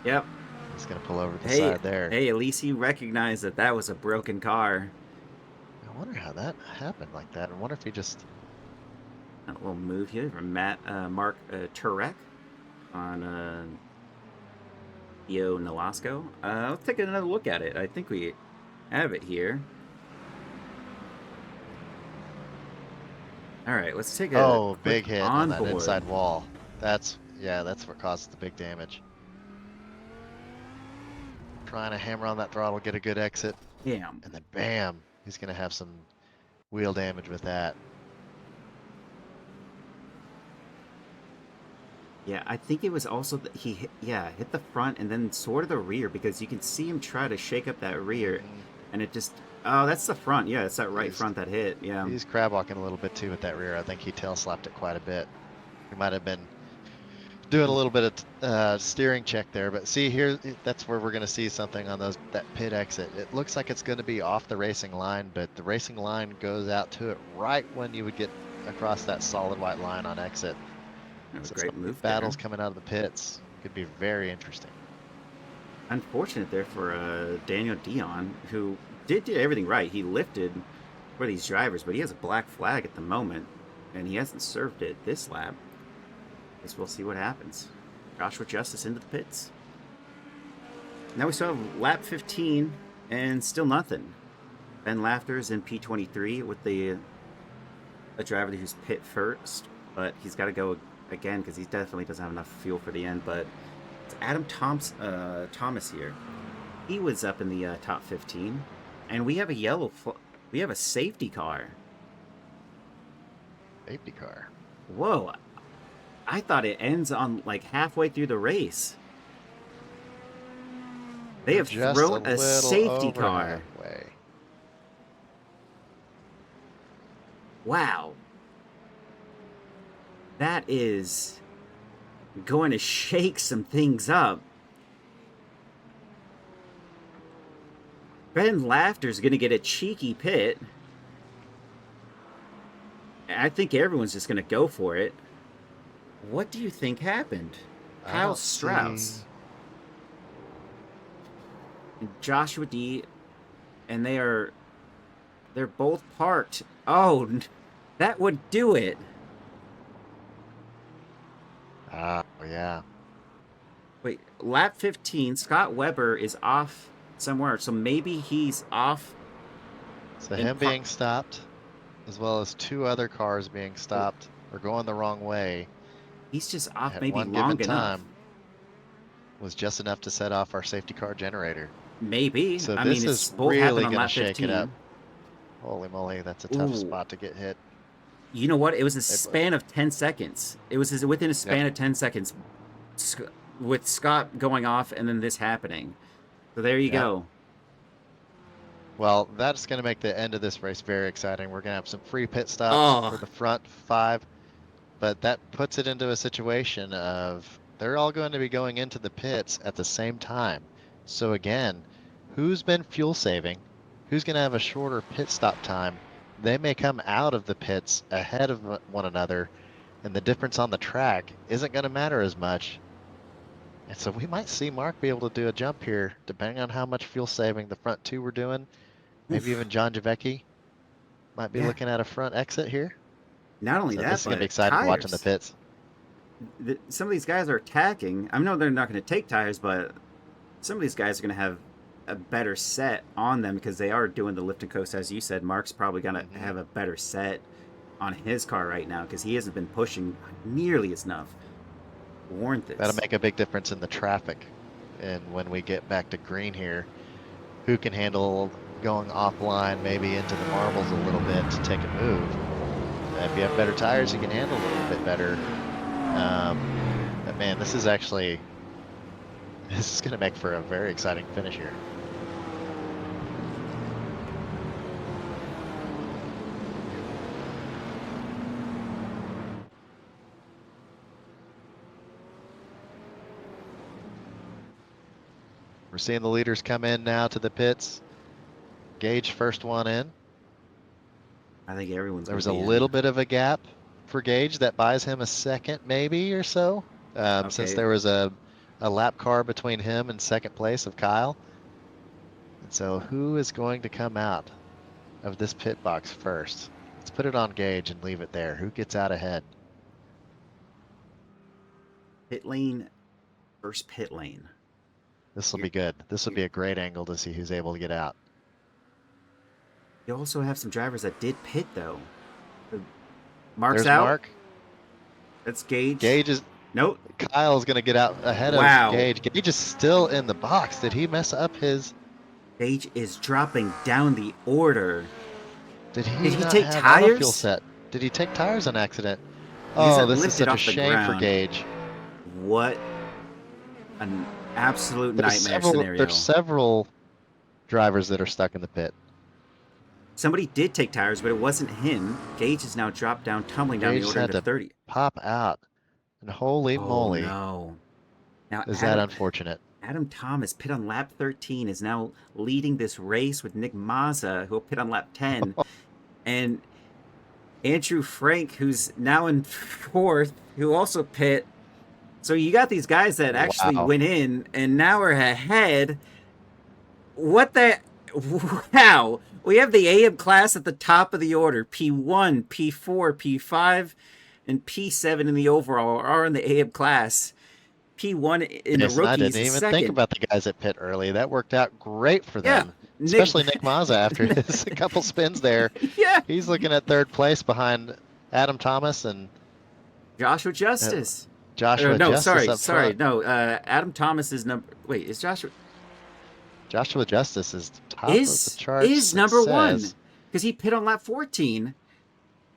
Yep. He's gonna pull over the side there. Hey, at least he recognized that was a broken car. I wonder how that happened like that. I wonder if he just... A little move here from Mark Turek on Theo Nolasco. Let's take another look at it. I think we have it here. All right, let's take a big hit on that inside wall. Yeah, that's what causes the big damage. Trying to hammer on that throttle, get a good exit, Damn. and then bam, he's gonna have some wheel damage with that. Yeah, I think it was also that he hit the front and then sort of the rear, because you can see him try to shake up that rear, and it just, oh, that's the front. Yeah, it's that right front that hit. Yeah. He's crab walking a little bit too with that rear. I think he tail slapped it quite a bit. He might have been doing a little bit of steering check there, but see here, that's where we're going to see something on that pit exit. It looks like it's going to be off the racing line, but the racing line goes out to it right when you would get across that solid white line on exit. So great move. Battles coming out of the pits could be very interesting. Unfortunate there for Daniel Dion, who did everything right. He lifted for these drivers, but he has a black flag at the moment, and he hasn't served it this lap. Guess we'll see what happens. Joshua Justice into the pits. Now we still have lap 15 and still nothing. Ben Laughter's in P23 with a driver who's pit first, but he's got to go again because he definitely doesn't have enough fuel for the end. But it's Adam Thomas here. He was up in the top 15, and we have we have a safety car. Safety car. Whoa. I thought it ends on like halfway through the race. They have thrown a safety car. Halfway. Wow. That is going to shake some things up. Ben Laughter's going to get a cheeky pit. I think everyone's just going to go for it. What do you think happened? Kyle Strauss and Joshua D, and they're both parked. Oh, that would do it. Oh, yeah. Wait, lap 15, Scott Weber is off somewhere, so maybe he's off. So him being stopped, as well as two other cars being stopped or going the wrong way. He's just off at maybe one long given enough. Time was just enough to set off our safety car generator. Maybe. So I this mean, is really going to shake it up. Holy moly, that's a tough spot to get hit. You know what? It was a span of 10 seconds. It was within a span of 10 seconds with Scott going off and then this happening. So there you go. Well, that's going to make the end of this race very exciting. We're going to have some free pit stops for the front 5. But that puts it into a situation of they're all going to be going into the pits at the same time. So again, who's been fuel saving? Who's going to have a shorter pit stop time? They may come out of the pits ahead of one another, and the difference on the track isn't going to matter as much. And so we might see Mark be able to do a jump here, depending on how much fuel saving the front 2 were doing. Maybe even John Javecki might be looking at a front exit here. Not only that, this is going to be exciting watching the pits. Some of these guys are attacking. I know they're not going to take tires, but some of these guys are going to have a better set on them because they are doing the lift and coast, as you said. Mark's probably going to have a better set on his car right now because he hasn't been pushing nearly as enough. Warrant this. That'll make a big difference in the traffic, and when we get back to green here, who can handle going offline, maybe into the marbles a little bit to take a move. If you have better tires, you can handle it a little bit better. But man, this is going to make for a very exciting finish here. We're seeing the leaders come in now to the pits. Gage first one in. I think everyone's. There was a little bit of a gap for Gage that buys him a second maybe or so, since there was a lap car between him and second place of Kyle. And so who is going to come out of this pit box first? Let's put it on Gage and leave it there. Who gets out ahead? Pit lane, first pit lane. This will be good. This will be a great angle to see who's able to get out. You also have some drivers that did pit though. Mark's There's out. Mark. That's Gage. Gage is Nope. Kyle's going to get out ahead of Gage. Gage is still in the box. Did he mess up his... Gage is dropping down the order. Did he take have tires? Auto fuel set? Did he take tires on accident? Oh, this is such a shame for Gage. What an absolute nightmare scenario. There's several drivers that are stuck in the pit. Somebody did take tires, but it wasn't him. Gage is now dropped down, tumbling down the order into 30. Pop out. And holy moly. No. Now, is that unfortunate? Adam Thomas, pit on lap 13, is now leading this race with Nick Mazza, who will pit on lap 10. And Andrew Frank, who's now in 4th, who also pit. So you got these guys that actually went in and now are ahead. What the... Wow. We have the AM class at the top of the order. P1, P4, P5, and P7 in the overall are in the AM class. P1 in the rookies. I didn't even think about the guys that pit early. That worked out great for them. Yeah, especially Nick Mazza after his couple spins there. Yeah. He's looking at 3rd place behind Adam Thomas and Joshua Justice. Justice. Sorry. No, Adam Thomas is number... Wait, is Joshua Justice is top of the charts. Is number 1 because he pit on lap 14,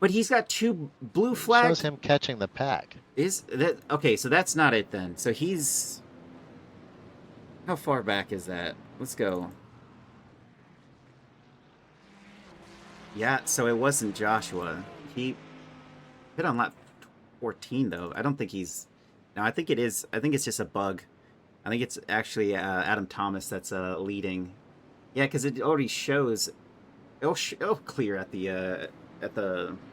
but he's got 2 blue flags. Shows him catching the pack. Is that okay? So that's not it then. So he's how far back is that? Let's go. Yeah, so it wasn't Joshua. He pit on lap 14 though. I don't think he's. No, I think it is. I think it's just a bug. I think it's actually Adam Thomas that's leading. Yeah, because it already shows. It'll clear at the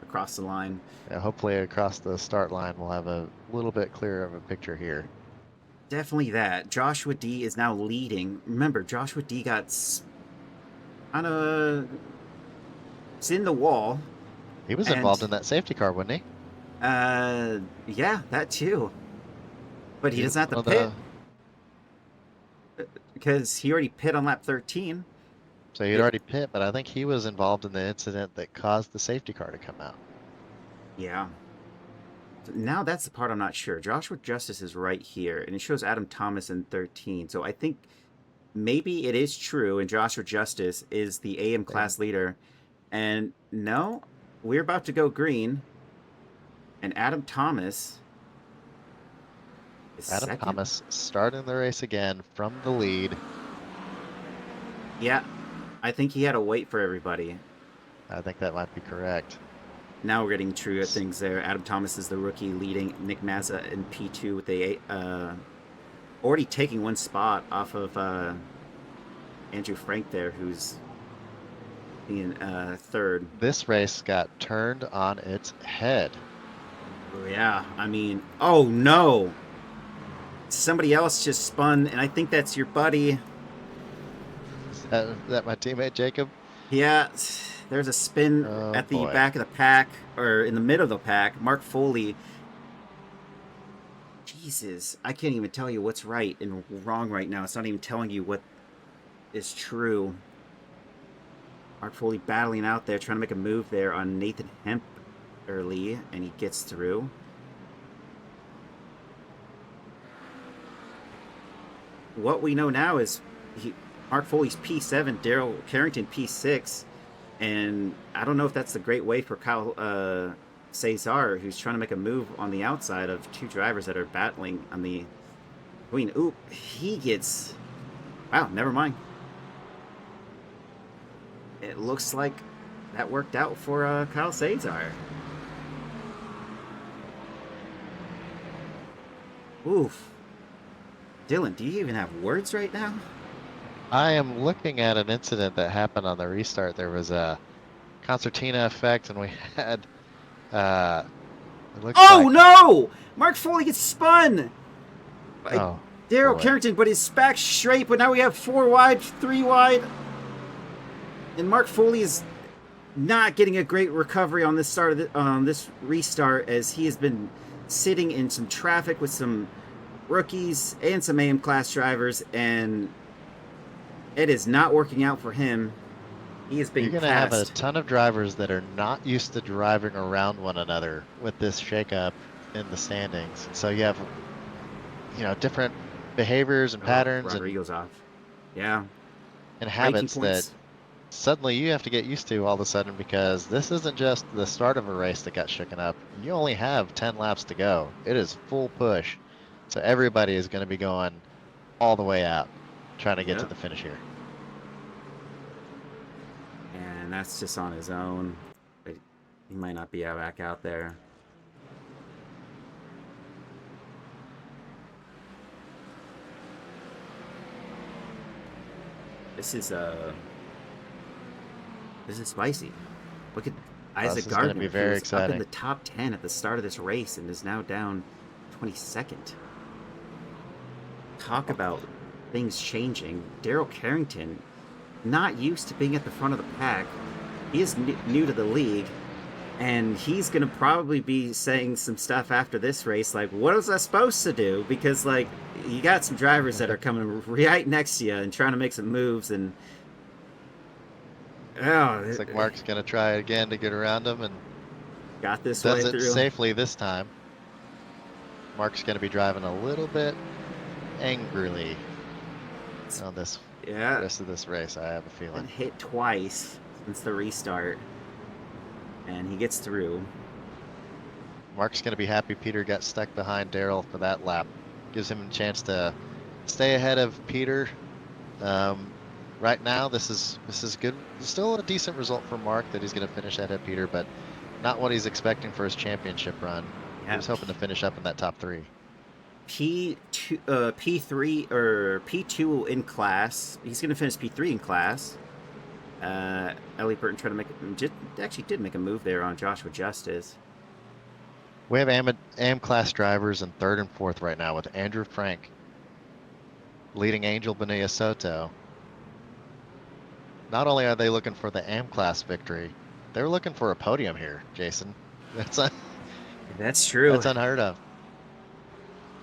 across the line. Yeah, hopefully across the start line we'll have a little bit clearer of a picture here. Definitely that. Joshua D is now leading. Remember, Joshua D got kind of... It's in the wall. He was involved in that safety car, wasn't he? Yeah, that too. But he doesn't have to pit. Because he already pit on lap 13. So he'd already pit, but I think he was involved in the incident that caused the safety car to come out. Yeah. So now that's the part I'm not sure. Joshua Justice is right here, and it shows Adam Thomas in 13. So I think maybe it is true, and Joshua Justice is the AM class leader. And no, we're about to go green, and Adam Thomas... Thomas starting the race again from the lead. Yeah, I think he had to wait for everybody. I think that might be correct. Now we're getting true at things there. Adam Thomas is the rookie leading Nick Mazza in P2 with a already taking 1 spot off of Andrew Frank there, who's in 3rd. This race got turned on its head. Yeah, I mean, oh no! Somebody else just spun, and I think that's your buddy. Is that my teammate, Jacob? Yeah, there's a spin at the back of the pack, or in the middle of the pack. Mark Foley. Jesus, I can't even tell you what's right and wrong right now. It's not even telling you what is true. Mark Foley battling out there, trying to make a move there on Nathan Hemp early, and he gets through. What we know now is Mark Foley's P7, Daryl Carrington P6, and I don't know if that's the great way for Kyle Cesar, who's trying to make a move on the outside of 2 drivers that are battling on the queen. Ooh, he gets... Wow, never mind. It looks like that worked out for Kyle Cesar. Oof. Dylan, do you even have words right now? I am looking at an incident that happened on the restart. There was a concertina effect, and we had... no! Mark Foley gets spun! Oh, Daryl Carrington, but his back straight, but now we have 4 wide, 3 wide. And Mark Foley is not getting a great recovery on this start of this restart, as he has been sitting in some traffic with some rookies and some AM class drivers, and it is not working out for him. He is being You're going to have a ton of drivers that are not used to driving around one another with this shakeup. in the standings. So you have, different behaviors and patterns Rodrigo's off. Yeah. and Braking habits that points. suddenly you have to get used to all of a sudden, because this isn't just the start of a race that got shooken up. You only have 10 laps to go. It is full push. So everybody is going to be going all the way out, trying to get to the finish here. And that's just on his own. He might not be back out there. This is spicy. Look at Isaac Gardner. Be very he was exciting. up in the top 10 at the start of this race and is now down 22nd. Talk about things changing. Daryl Carrington, not used to being at the front of the pack. He is new to the league, and he's going to probably be saying some stuff after this race like, what was I supposed to do? Because, like, you got some drivers that are coming right next to you and trying to make some moves, and it's like Mark's going to try again to get around him, and got this does way it through safely this time. Mark's going to be driving a little bit angrily on this rest of this race, I have a feeling. Been hit twice since the restart, and he gets through. Mark's going to be happy Peter got stuck behind Daryl for that lap. Gives him a chance to stay ahead of Peter. Right now, this is good. Still a decent result for Mark that he's going to finish ahead of Peter, but not what he's expecting for his championship run. Yeah. He was hoping to finish up in that top 3. P2, P3 or P2 in class. He's going to finish P3 in class. Ellie Burton tried to did make a move there on Joshua Justice. We have AM class drivers in 3rd and 4th right now, with Andrew Frank leading Angel Bonilla Soto. Not only are they looking for the AM class victory, they're looking for a podium here, Jason. That's true. That's unheard of.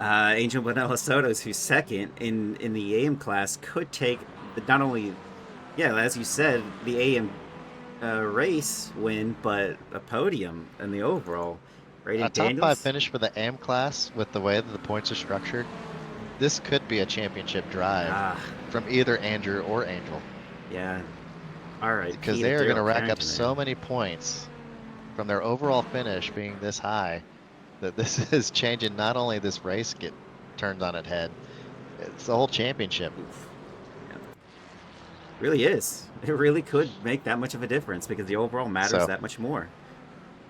Angel Bonilla Soto's, who's 2nd in the AM class, could take not only, as you said, the AM race win, but a podium in the overall. A top 5 finish for the AM class with the way that the points are structured. This could be a championship drive from either Andrew or Angel. Yeah. All right. Because they are going to rack up so many points from their overall finish being this high, that this is changing not only this race get turned on its head, it's the whole championship. Yeah. Really is. It really could make that much of a difference because the overall matters that much more.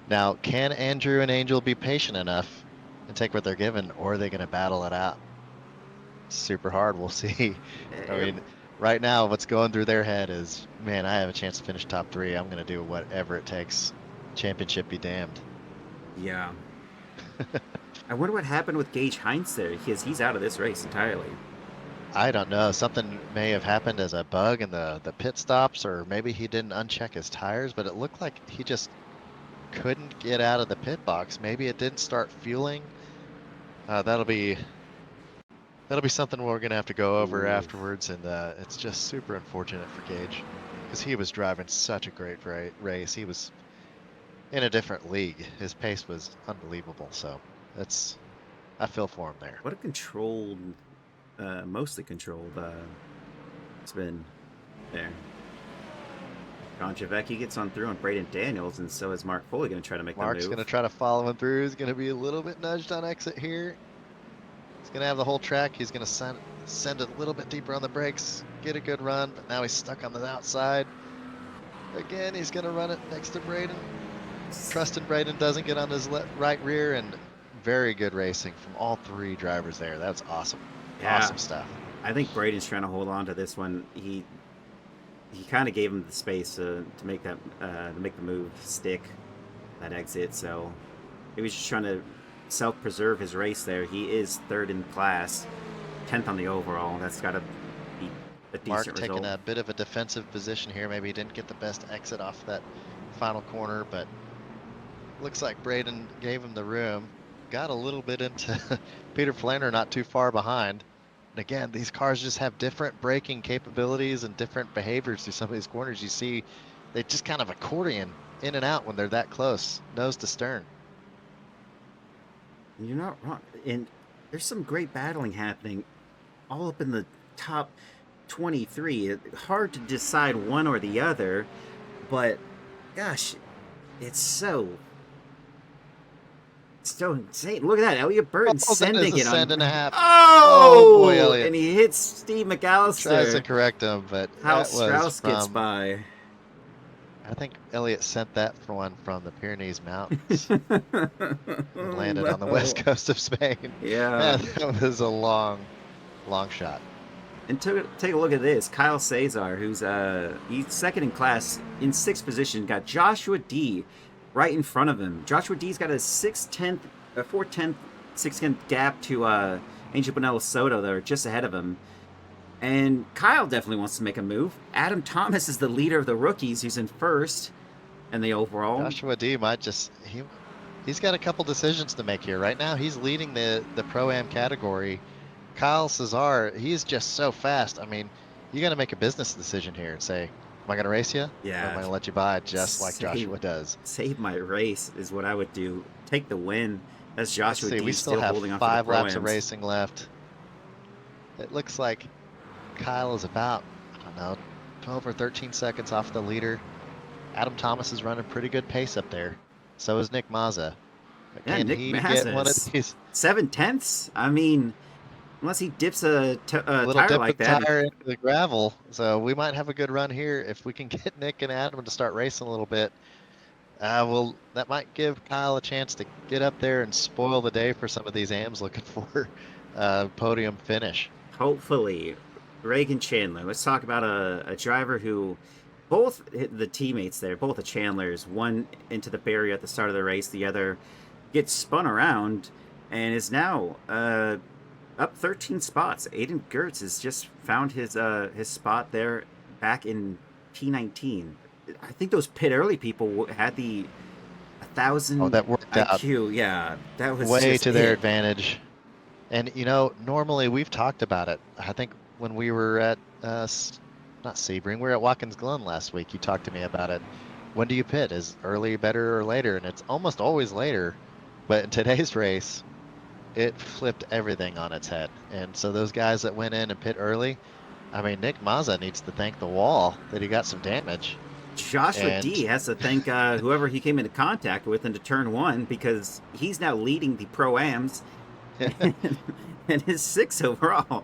Now, can Andrew and Angel be patient enough and take what they're given, or are they going to battle it out? Super hard. We'll see. I mean, right now, what's going through their head is, man, I have a chance to finish top 3. I'm going to do whatever it takes. Championship be damned. Yeah. I wonder what happened with Gage Hines there, because he's out of this race entirely. I don't know. Something may have happened as a bug in the pit stops, or maybe he didn't uncheck his tires, but it looked like he just couldn't get out of the pit box. Maybe it didn't start fueling. That'll be something we're gonna have to go over afterwards, and it's just super unfortunate for Gage, because he was driving such a great race. He was in a different league. His pace was unbelievable. So I feel for him there. What a controlled, mostly controlled spin there. John Javecki gets on through on Braden Daniels, and so is Mark Foley going to try to make the move. Mark's going to try to follow him through. He's going to be a little bit nudged on exit here. He's going to have the whole track. He's going to send it a little bit deeper on the brakes, get a good run, but now he's stuck on the outside. Again, he's going to run it next to Braden. Trusting Braden doesn't get on his right rear, and very good racing from all 3 drivers there. That's awesome. Yeah. Awesome stuff. I think Braden's trying to hold on to this one. He kind of gave him the space to make the move stick, that exit. So he was just trying to self-preserve his race there. He is 3rd in class, 10th on the overall. That's got to be a decent result. Mark taking a bit of a defensive position here. Maybe he didn't get the best exit off that final corner, but looks like Braden gave him the room. Got a little bit into Peter Flander, not too far behind. And again, these cars just have different braking capabilities and different behaviors through some of these corners. You see, they just kind of accordion in and out when they're that close, nose to stern. You're not wrong. And there's some great battling happening all up in the top 23. Hard to decide one or the other, but gosh, it's so insane. Look at that. Elliot Burton Oh, that is sending a it send on. and a half. Oh boy, Oh! Elliott And he hits Steve tries to McAllister. correct him, but How that was Strauss gets from, by. I think Elliott sent that for one from the Pyrenees Mountains and landed on the west No. coast of Spain. Yeah. Man, that was a long, long shot. And take a look at this. Kyle Cesar, who's he's second in class in sixth position, got Joshua D right in front of him. Joshua D's got a 4/10, 6/10 gap to Angel Bonello Soto that are just ahead of him. And Kyle definitely wants to make a move. Adam Thomas is the leader of the rookies, who's in first in the overall. Joshua D might just he's got a couple decisions to make here. Right now, he's leading the Pro-Am category. Kyle Cesar, he's just so fast. I mean, you got to make a business decision here and say, am I going to race you? Yeah. Or am I going to let you by just like Joshua does? Save my race is what I would do. Take the win. That's Joshua D we still have holding on 5 for the laps of racing left. It looks like Kyle is about, I don't know, 12 or 13 seconds off the leader. Adam Thomas is running pretty good pace up there. So is Nick Mazza. But Yeah, can Nick he Mazza get one of these 7/10? I mean, unless he dips a little tire dip like of that. tire into the gravel. So we might have a good run here if we can get Nick and Adam to start racing a little bit. That might give Kyle a chance to get up there and spoil the day for some of these AMs looking for a podium finish. Hopefully. Reagan Chandler. Let's talk about a driver who both the teammates there, both the Chandlers, one into the barrier at the start of the race, the other gets spun around and is now up 13 spots. Aiden Gertz has just found his spot there back in P19. I think those pit early people had the 1,000 that worked IQ. out. Yeah, that was way just to their advantage. And you know, normally we've talked about it. I think when we were at not Sebring, we were at Watkins Glen last week. You talked to me about it. When do you pit? Is early better or later? And it's almost always later. But in today's race, it flipped everything on its head. And so those guys that went in and pit early, I mean, Nick Mazza needs to thank the wall that he got some damage. Joshua D has to thank whoever he came into contact with into turn one, because he's now leading the Pro-Ams and his 6 overall.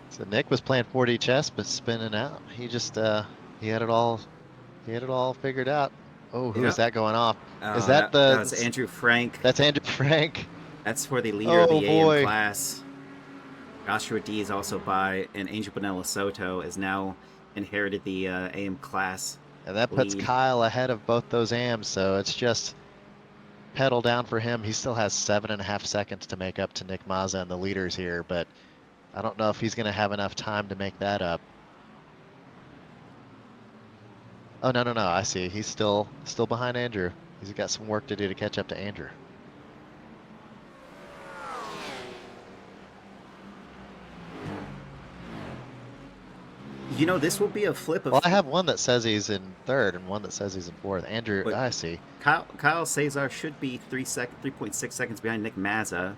So Nick was playing 4D chess but spinning out. He just he had it all figured out. Oh, who is that going off? Is that's Andrew Frank? That's Andrew Frank. That's for the leader of the AM class. Joshua D is also by, and Angel Bonello Soto has now inherited the AM class. And that puts Kyle ahead of both those AMs, so it's just pedal down for him. He still has 7.5 seconds to make up to Nick Mazza and the leaders here, but I don't know if he's going to have enough time to make that up. Oh, no. I see. He's still behind Andrew. He's got some work to do to catch up to Andrew. You know, this will be a flip of... Well, I have one that says he's in third and one that says he's in fourth. Andrew, I see. Kyle Cesar should be 3.6 seconds behind Nick Mazza.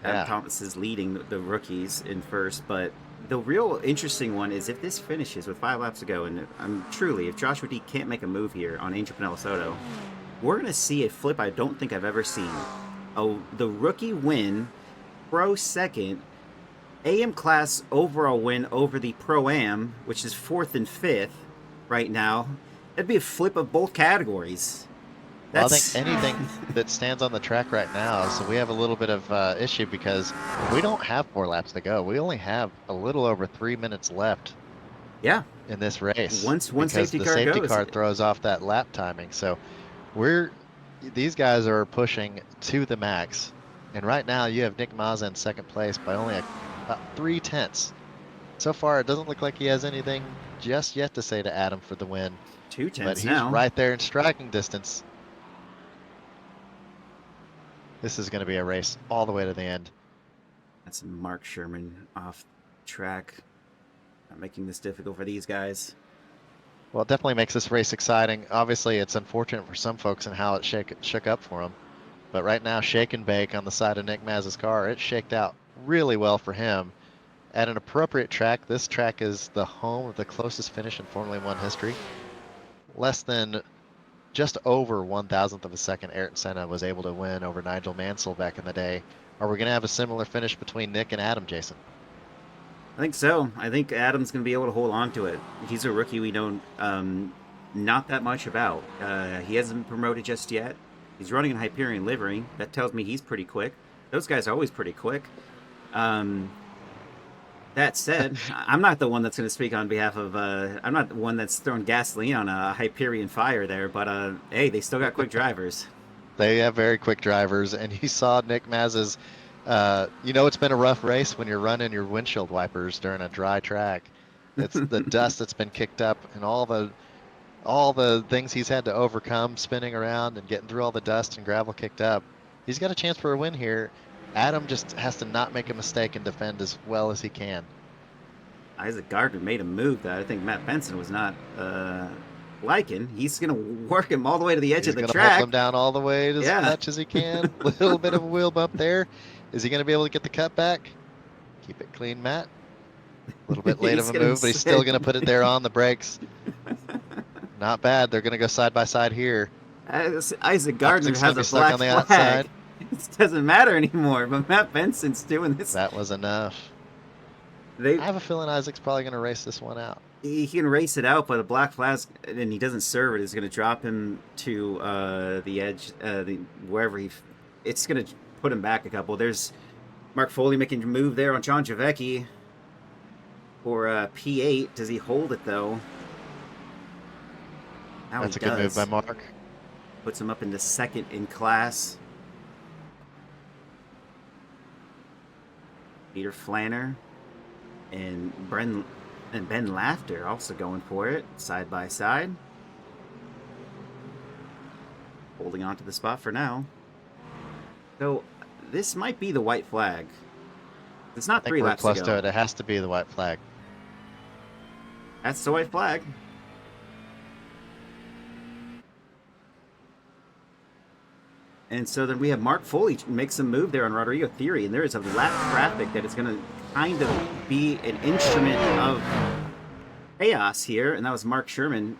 Adam Thomas is leading the rookies in first, but the real interesting one is if this finishes with 5 laps to go, and if Joshua D can't make a move here on Angel Bonello Soto, we're going to see a flip I don't think I've ever seen. The rookie win, Pro second, AM class overall win over the Pro-Am, which is 4th and 5th right now. That'd be a flip of both categories. Well, I think anything that stands on the track right now, so we have a little bit of issue because we don't have 4 laps to go. We only have a little over 3 minutes left. Yeah. In this race. One safety car the safety goes. car throws off that lap timing. So these guys are pushing to the max. And right now you have Nick Mazza in second place by only about 3/10. So far, it doesn't look like he has anything just yet to say to Adam for the win. 2/10 now. But he's right there in striking distance. This is going to be a race all the way to the end. That's Mark Sherman off track. Not making this difficult for these guys. Well, it definitely makes this race exciting. Obviously, it's unfortunate for some folks and how it shook up for them. But right now, shake and bake on the side of Nick Maz's car. It shaked out really well for him. At an appropriate track, this track is the home of the closest finish in Formula One history. Less than just over 1,000th of a second, Ayrton Senna was able to win over Nigel Mansell back in the day. Are we going to have a similar finish between Nick and Adam, Jason? I think so. I think Adam's going to be able to hold on to it. He's a rookie we know not that much about. He hasn't been promoted just yet. He's running in Hyperion livery. That tells me he's pretty quick. Those guys are always pretty quick. That said, I'm not the one that's going to speak on behalf of. I'm not the one that's throwing gasoline on a Hyperion fire there. But hey, they still got quick drivers. They have very quick drivers, and you saw Nick Maz's. It's been a rough race when you're running your windshield wipers during a dry track. It's the dust that's been kicked up, and all the things he's had to overcome, spinning around and getting through all the dust and gravel kicked up. He's got a chance for a win here. Adam just has to not make a mistake and defend as well as he can. Isaac Gardner made a move that I think Matt Benson was not liking. He's going to work him all the way to the edge of the track. He's going to hold him down all the way as much as he can. A little bit of a wheel bump there. Is he going to be able to get the cut back? Keep it clean, Matt. A little bit late of a move, but he's still going to put it there on the brakes. Not bad. They're going to go side by side here. Isaac Gardner has a black on the outside. It doesn't matter anymore, but Matt Benson's doing this. That was enough. I have a feeling Isaac's probably going to race this one out. He can race it out, but a black flag, and he doesn't serve it, is going to drop him to the edge, wherever it's going to put him back a couple. There's Mark Foley making a move there on John Javecki for P8. Does he hold it, though? Now That's a good move by Mark. Puts him up into second in class. Peter Flanner and Ben Laughter also going for it, side by side. Holding on to the spot for now. So, this might be the white flag. It's not 3 laps close to to it. It has to be the white flag. That's the white flag. And so then we have Mark Foley make some move there on Rodrigo Theory, and there is a lap traffic that is going to kind of be an instrument of chaos here, and that was Mark Sherman.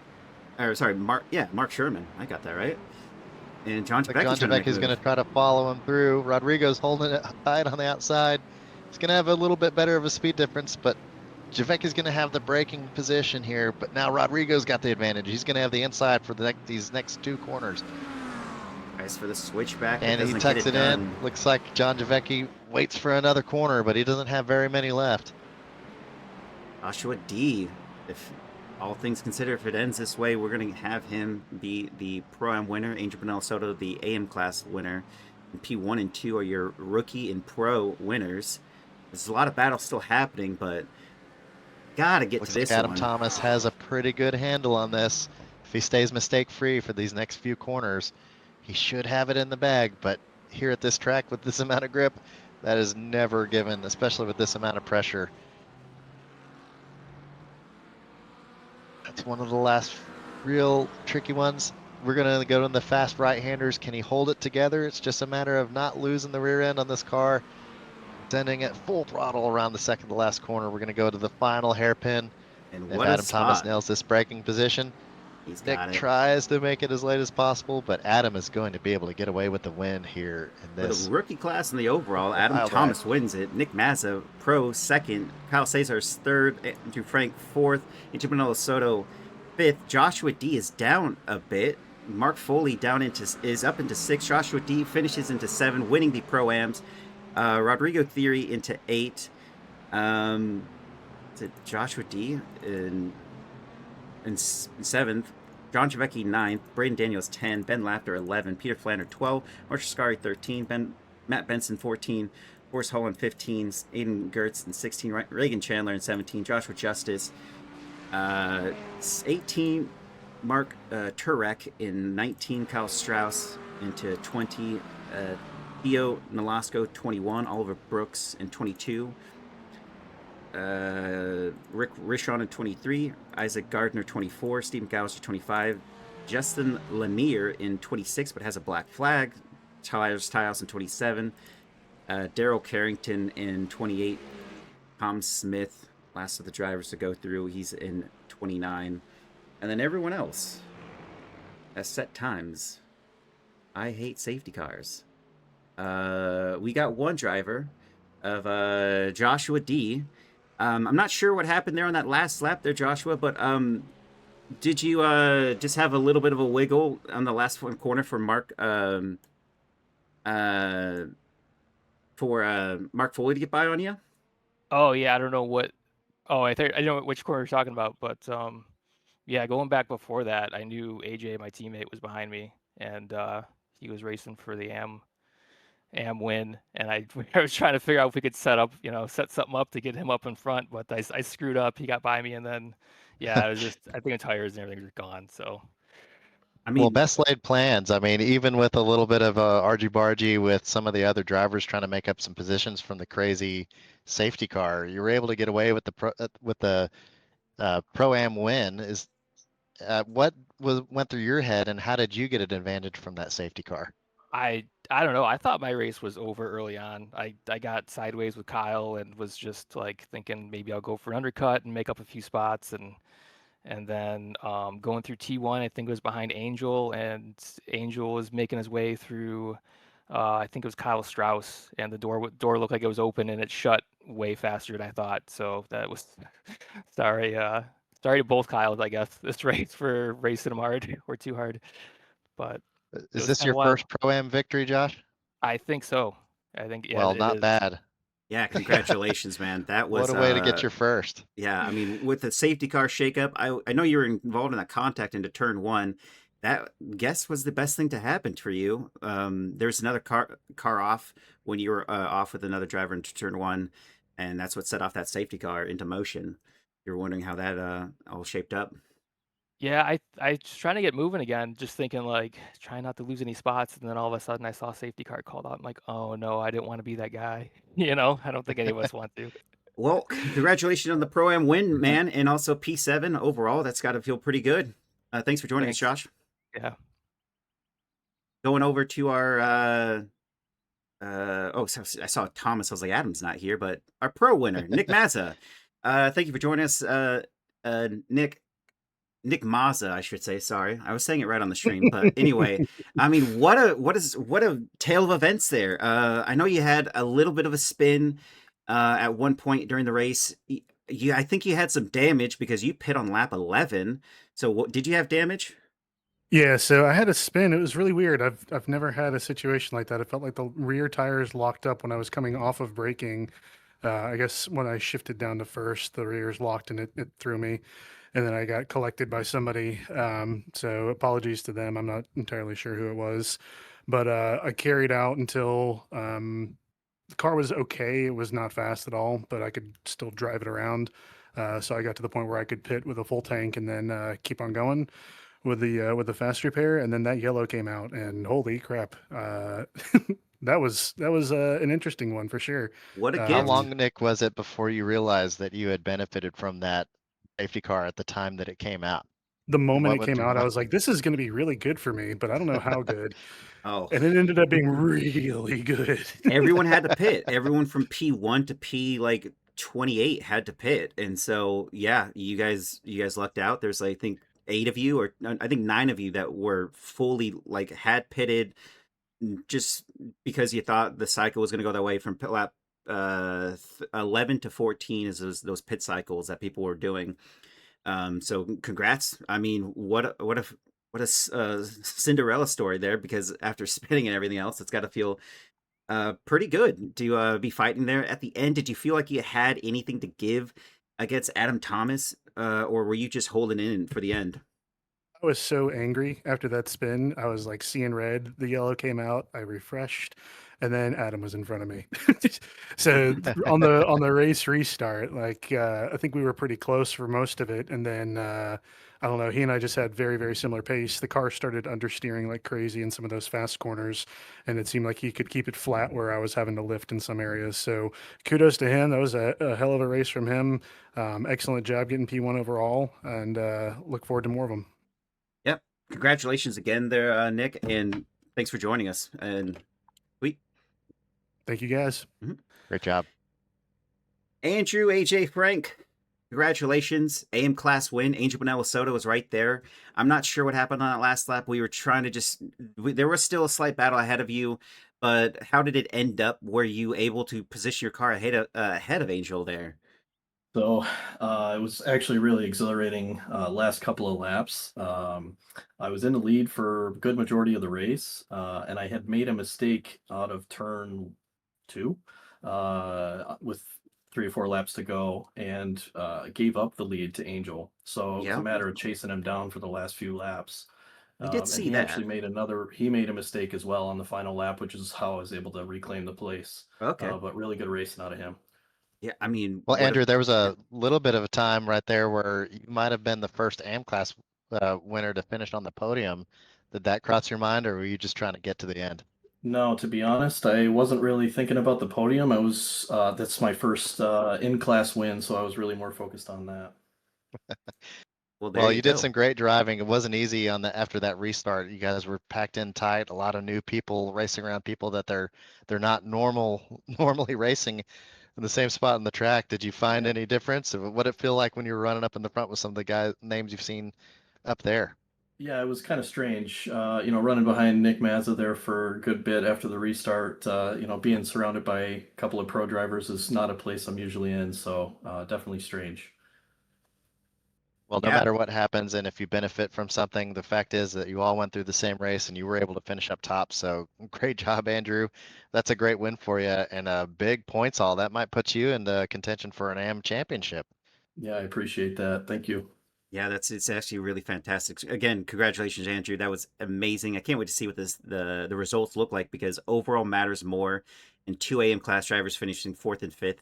Mark Sherman. I got that right. And John Javecki is going to try to follow him through. Rodrigo's holding it tight on the outside. He's going to have a little bit better of a speed difference, but Javecki's going to have the braking position here, but now Rodrigo's got the advantage. He's going to have the inside for these next 2 corners. For the switchback, and he tucks it in. Looks like John Javecki waits for another corner, but he doesn't have very many left. Joshua D, if all things considered, if it ends this way, we're going to have him be the Pro-Am winner. Angel Pinello Soto, the AM class winner. And P1 and 2 are your rookie and pro winners. There's a lot of battles still happening, but gotta get to this one. Adam Thomas has a pretty good handle on this. If he stays mistake-free for these next few corners, he should have it in the bag, but here at this track with this amount of grip, that is never given, especially with this amount of pressure. That's one of the last real tricky ones. We're going to go to the fast right-handers. Can he hold it together? It's just a matter of not losing the rear end on this car, sending it full throttle around the second to last corner. We're going to go to the final hairpin. And if Adam Thomas nails this braking position, Nick tries to make it as late as possible, but Adam is going to be able to get away with the win here in this. For the rookie class in the overall, Adam Thomas wins it. Nick Mazza, pro, second. Kyle Cesar's third. Andrew Frank, fourth. Angel Pinello Soto, fifth. Joshua D is down a bit. Mark Foley is up into sixth. Joshua D finishes into 7, winning the Pro-Ams. Rodrigo Theory into 8. Joshua D in 7th, John Javecki 9th, Braden Daniels 10, Ben Laughter 11, Peter Flanner 12, Marshall Scari 13, Matt Benson 14, Boris Holland 15, Aiden Gertz in 16, Reagan Chandler in 17, Joshua Justice 18, Mark Turek in 19, Kyle Strauss into 20, Theo Nolasco 21, Oliver Brooks in 22, Rick Rishon in 23, Isaac Gardner 24, Stephen Gowser 25, Justin Lanier in 26 but has a black flag, Tyhouse in 27. Daryl Carrington in 28. Tom Smith, last of the drivers to go through, he's in 29. And then everyone else has set times. I hate safety cars. We got one driver of Joshua D. I'm not sure what happened there on that last lap there, Joshua, but did you just have a little bit of a wiggle on the last one corner for Mark Mark Foley to get by on you? Oh yeah, I don't know what. Oh, I know which corner you're talking about, but yeah, going back before that, I knew AJ, my teammate, was behind me, and he was racing for the AM win, and I was trying to figure out if we could set something up to get him up in front, but I screwed up. He got by me, and then yeah, it was just I think the tires and everything were gone. So I Well, mean, best laid plans. I mean, even with a little bit of argy-bargy with some of the other drivers trying to make up some positions from the crazy safety car, you were able to get away with the pro-am win. What went through your head, and how did you get an advantage from that safety car? I don't know. I thought my race was over early on. I got sideways with Kyle and was just like thinking maybe I'll go for an undercut and make up a few spots and then going through T1, I think it was behind Angel, and Angel was making his way through. I think it was Kyle Strauss, and the door looked like it was open, and it shut way faster than I thought. So that was sorry. Sorry to both Kyles, I guess, this race for racing them hard or too hard. But it Is was this kind your of wild. first pro-am victory, Josh? I think so. I think yeah, Well, it not is. bad. yeah, congratulations, man. That What was a way to get your first. yeah, I mean, with the safety car shakeup, I know you were involved in that contact into turn one. That guess was the best thing to happen for you. There's another car off when you were off with another driver into turn one, and that's what set off that safety car into motion. You're wondering how that all shaped up. Yeah, I was trying to get moving again, just thinking like trying not to lose any spots, and then all of a sudden I saw a safety car called out. I'm like, oh no, I didn't want to be that guy. I don't think any of us want to. Well, congratulations on the Pro Am win, man, and also P7 overall. That's got to feel pretty good. Thanks for joining us, Thanks. Josh. Yeah. Going over to our so I saw Thomas. I was like, Adam's not here, but our pro winner, Nick Mazza. Thank you for joining us, Nick Mazza, I should say. Sorry, I was saying it right on the stream, but anyway, I mean, what a tale of events there. I know you had a little bit of a spin at one point during the race. I think you had some damage because you pit on lap 11. So, did you have damage? Yeah, so I had a spin. It was really weird. I've never had a situation like that. It felt like the rear tires locked up when I was coming off of braking. I guess when I shifted down to first, the rears locked and it threw me. And then I got collected by somebody. So apologies to them. I'm not entirely sure who it was. But I carried out until the car was okay. It was not fast at all, but I could still drive it around. So I got to the point where I could pit with a full tank and then keep on going with the fast repair, and then that yellow came out, and holy crap, that was an interesting one for sure. What a How gift! long, Nick, was it before you realized that you had benefited from that safety car at the time that it came out? The moment What it went came through your out, I mind? was like, "This is going to be really good for me," but I don't know how good. Oh, And it ended up being really good. everyone had to pit. Everyone from P1 to P like 28 had to pit, and so yeah, you guys lucked out. There's I think 8 of you, or I think 9 of you that were fully like had pitted just because you thought the cycle was going to go that way from lap 11 to 14 is those pit cycles that people were doing. So congrats. I mean, what a Cinderella story there, because after spinning and everything else, it's got to feel pretty good to be fighting there at the end. Did you feel like you had anything to give against Adam Thomas, or were you just holding in for the end? I was so angry after that spin. I was like seeing red. The yellow came out. I refreshed, and then Adam was in front of me. So on the race restart, like I think we were pretty close for most of it, and then I don't know. He and I just had very similar pace. The car started understeering like crazy in some of those fast corners, and it seemed like he could keep it flat where I was having to lift in some areas. So kudos to him. That was a hell of a race from him. Excellent job getting P1 overall, and look forward to more of them. Yep. Congratulations again there, Nick, and thanks for joining us. And Thank you, guys. Great job. Andrew, AJ, Frank, congratulations. AM class win. Angel Bonella Soto was right there. I'm not sure what happened on that last lap. We were trying to there was still a slight battle ahead of you, but how did it end up? Were you able to position your car ahead of Angel there? So it was actually really exhilarating last couple of laps. I was in the lead for a good majority of the race, and I had made a mistake out of turn 2 with 3 or 4 laps to go, and gave up the lead to Angel. So it was a matter of chasing him down for the last few laps. We did see and he that. actually made a mistake as well on the final lap, which is how I was able to reclaim the place. Okay. But really good racing out of him. Yeah, I mean, well, Andrew, there was a little bit of a time right there where you might have been the first AM class winner to finish on the podium. Did that cross your mind, or were you just trying to get to the end? No, to be honest, I wasn't really thinking about the podium. I was that's my first in-class win, so I was really more focused on that. Well, you did some great driving. It wasn't easy after that restart. You guys were packed in tight. A lot of new people racing around people that they're not normally racing in the same spot on the track. Did you find any difference? What did it feel like when you were running up in the front with some of the guys names you've seen up there? Yeah, it was kind of strange, running behind Nick Mazza there for a good bit after the restart. Being surrounded by a couple of pro drivers is not a place I'm usually in, so definitely strange. Well, no matter what happens, and if you benefit from something, the fact is that you all went through the same race and you were able to finish up top. So great job, Andrew. That's a great win for you, and a big points haul. That might put you in the contention for an AM championship. Yeah, I appreciate that. Thank you. Yeah, it's actually really fantastic. Again, congratulations, Andrew. That was amazing. I can't wait to see what the results look like, because overall matters more. And 2 AM class drivers finishing 4th and 5th.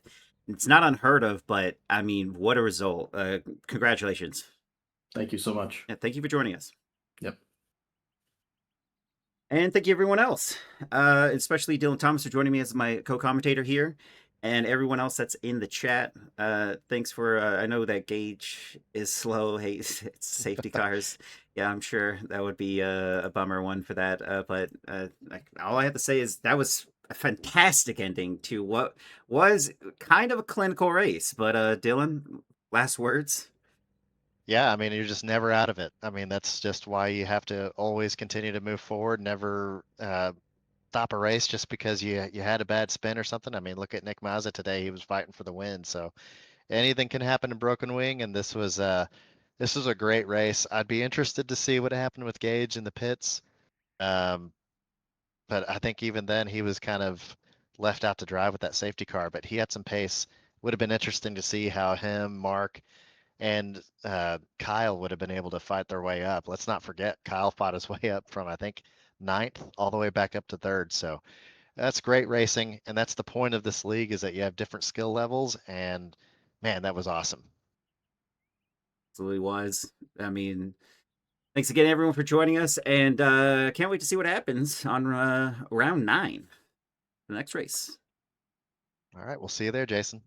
It's not unheard of, but I mean, what a result. Congratulations. Thank you so much. Yeah, thank you for joining us. Yep. And thank you everyone else, especially Dylan Thomas for joining me as my co-commentator here, and everyone else that's in the chat. Thanks for, I know that Gage is slow, hates safety cars. Yeah, I'm sure that would be a bummer one for that. But all I have to say is that was a fantastic ending to what was kind of a clinical race. But Dylan, last words? Yeah, I mean, you're just never out of it. I mean, that's just why you have to always continue to move forward, never stop a race just because you had a bad spin or something. I mean, look at Nick Mazza today; he was fighting for the win. So anything can happen in Broken Wing, and this was a great race. I'd be interested to see what happened with Gage in the pits, but I think even then he was kind of left out to dry with that safety car. But he had some pace. Would have been interesting to see how him, Mark, and Kyle would have been able to fight their way up. Let's not forget, Kyle fought his way up from, I think, 9th all the way back up to 3rd. So that's great racing, and that's the point of this league, is that you have different skill levels, and man, that was awesome. Absolutely was. I mean, thanks again, everyone, for joining us, and can't wait to see what happens on round 9, the next race. All right, we'll see you there, Jason.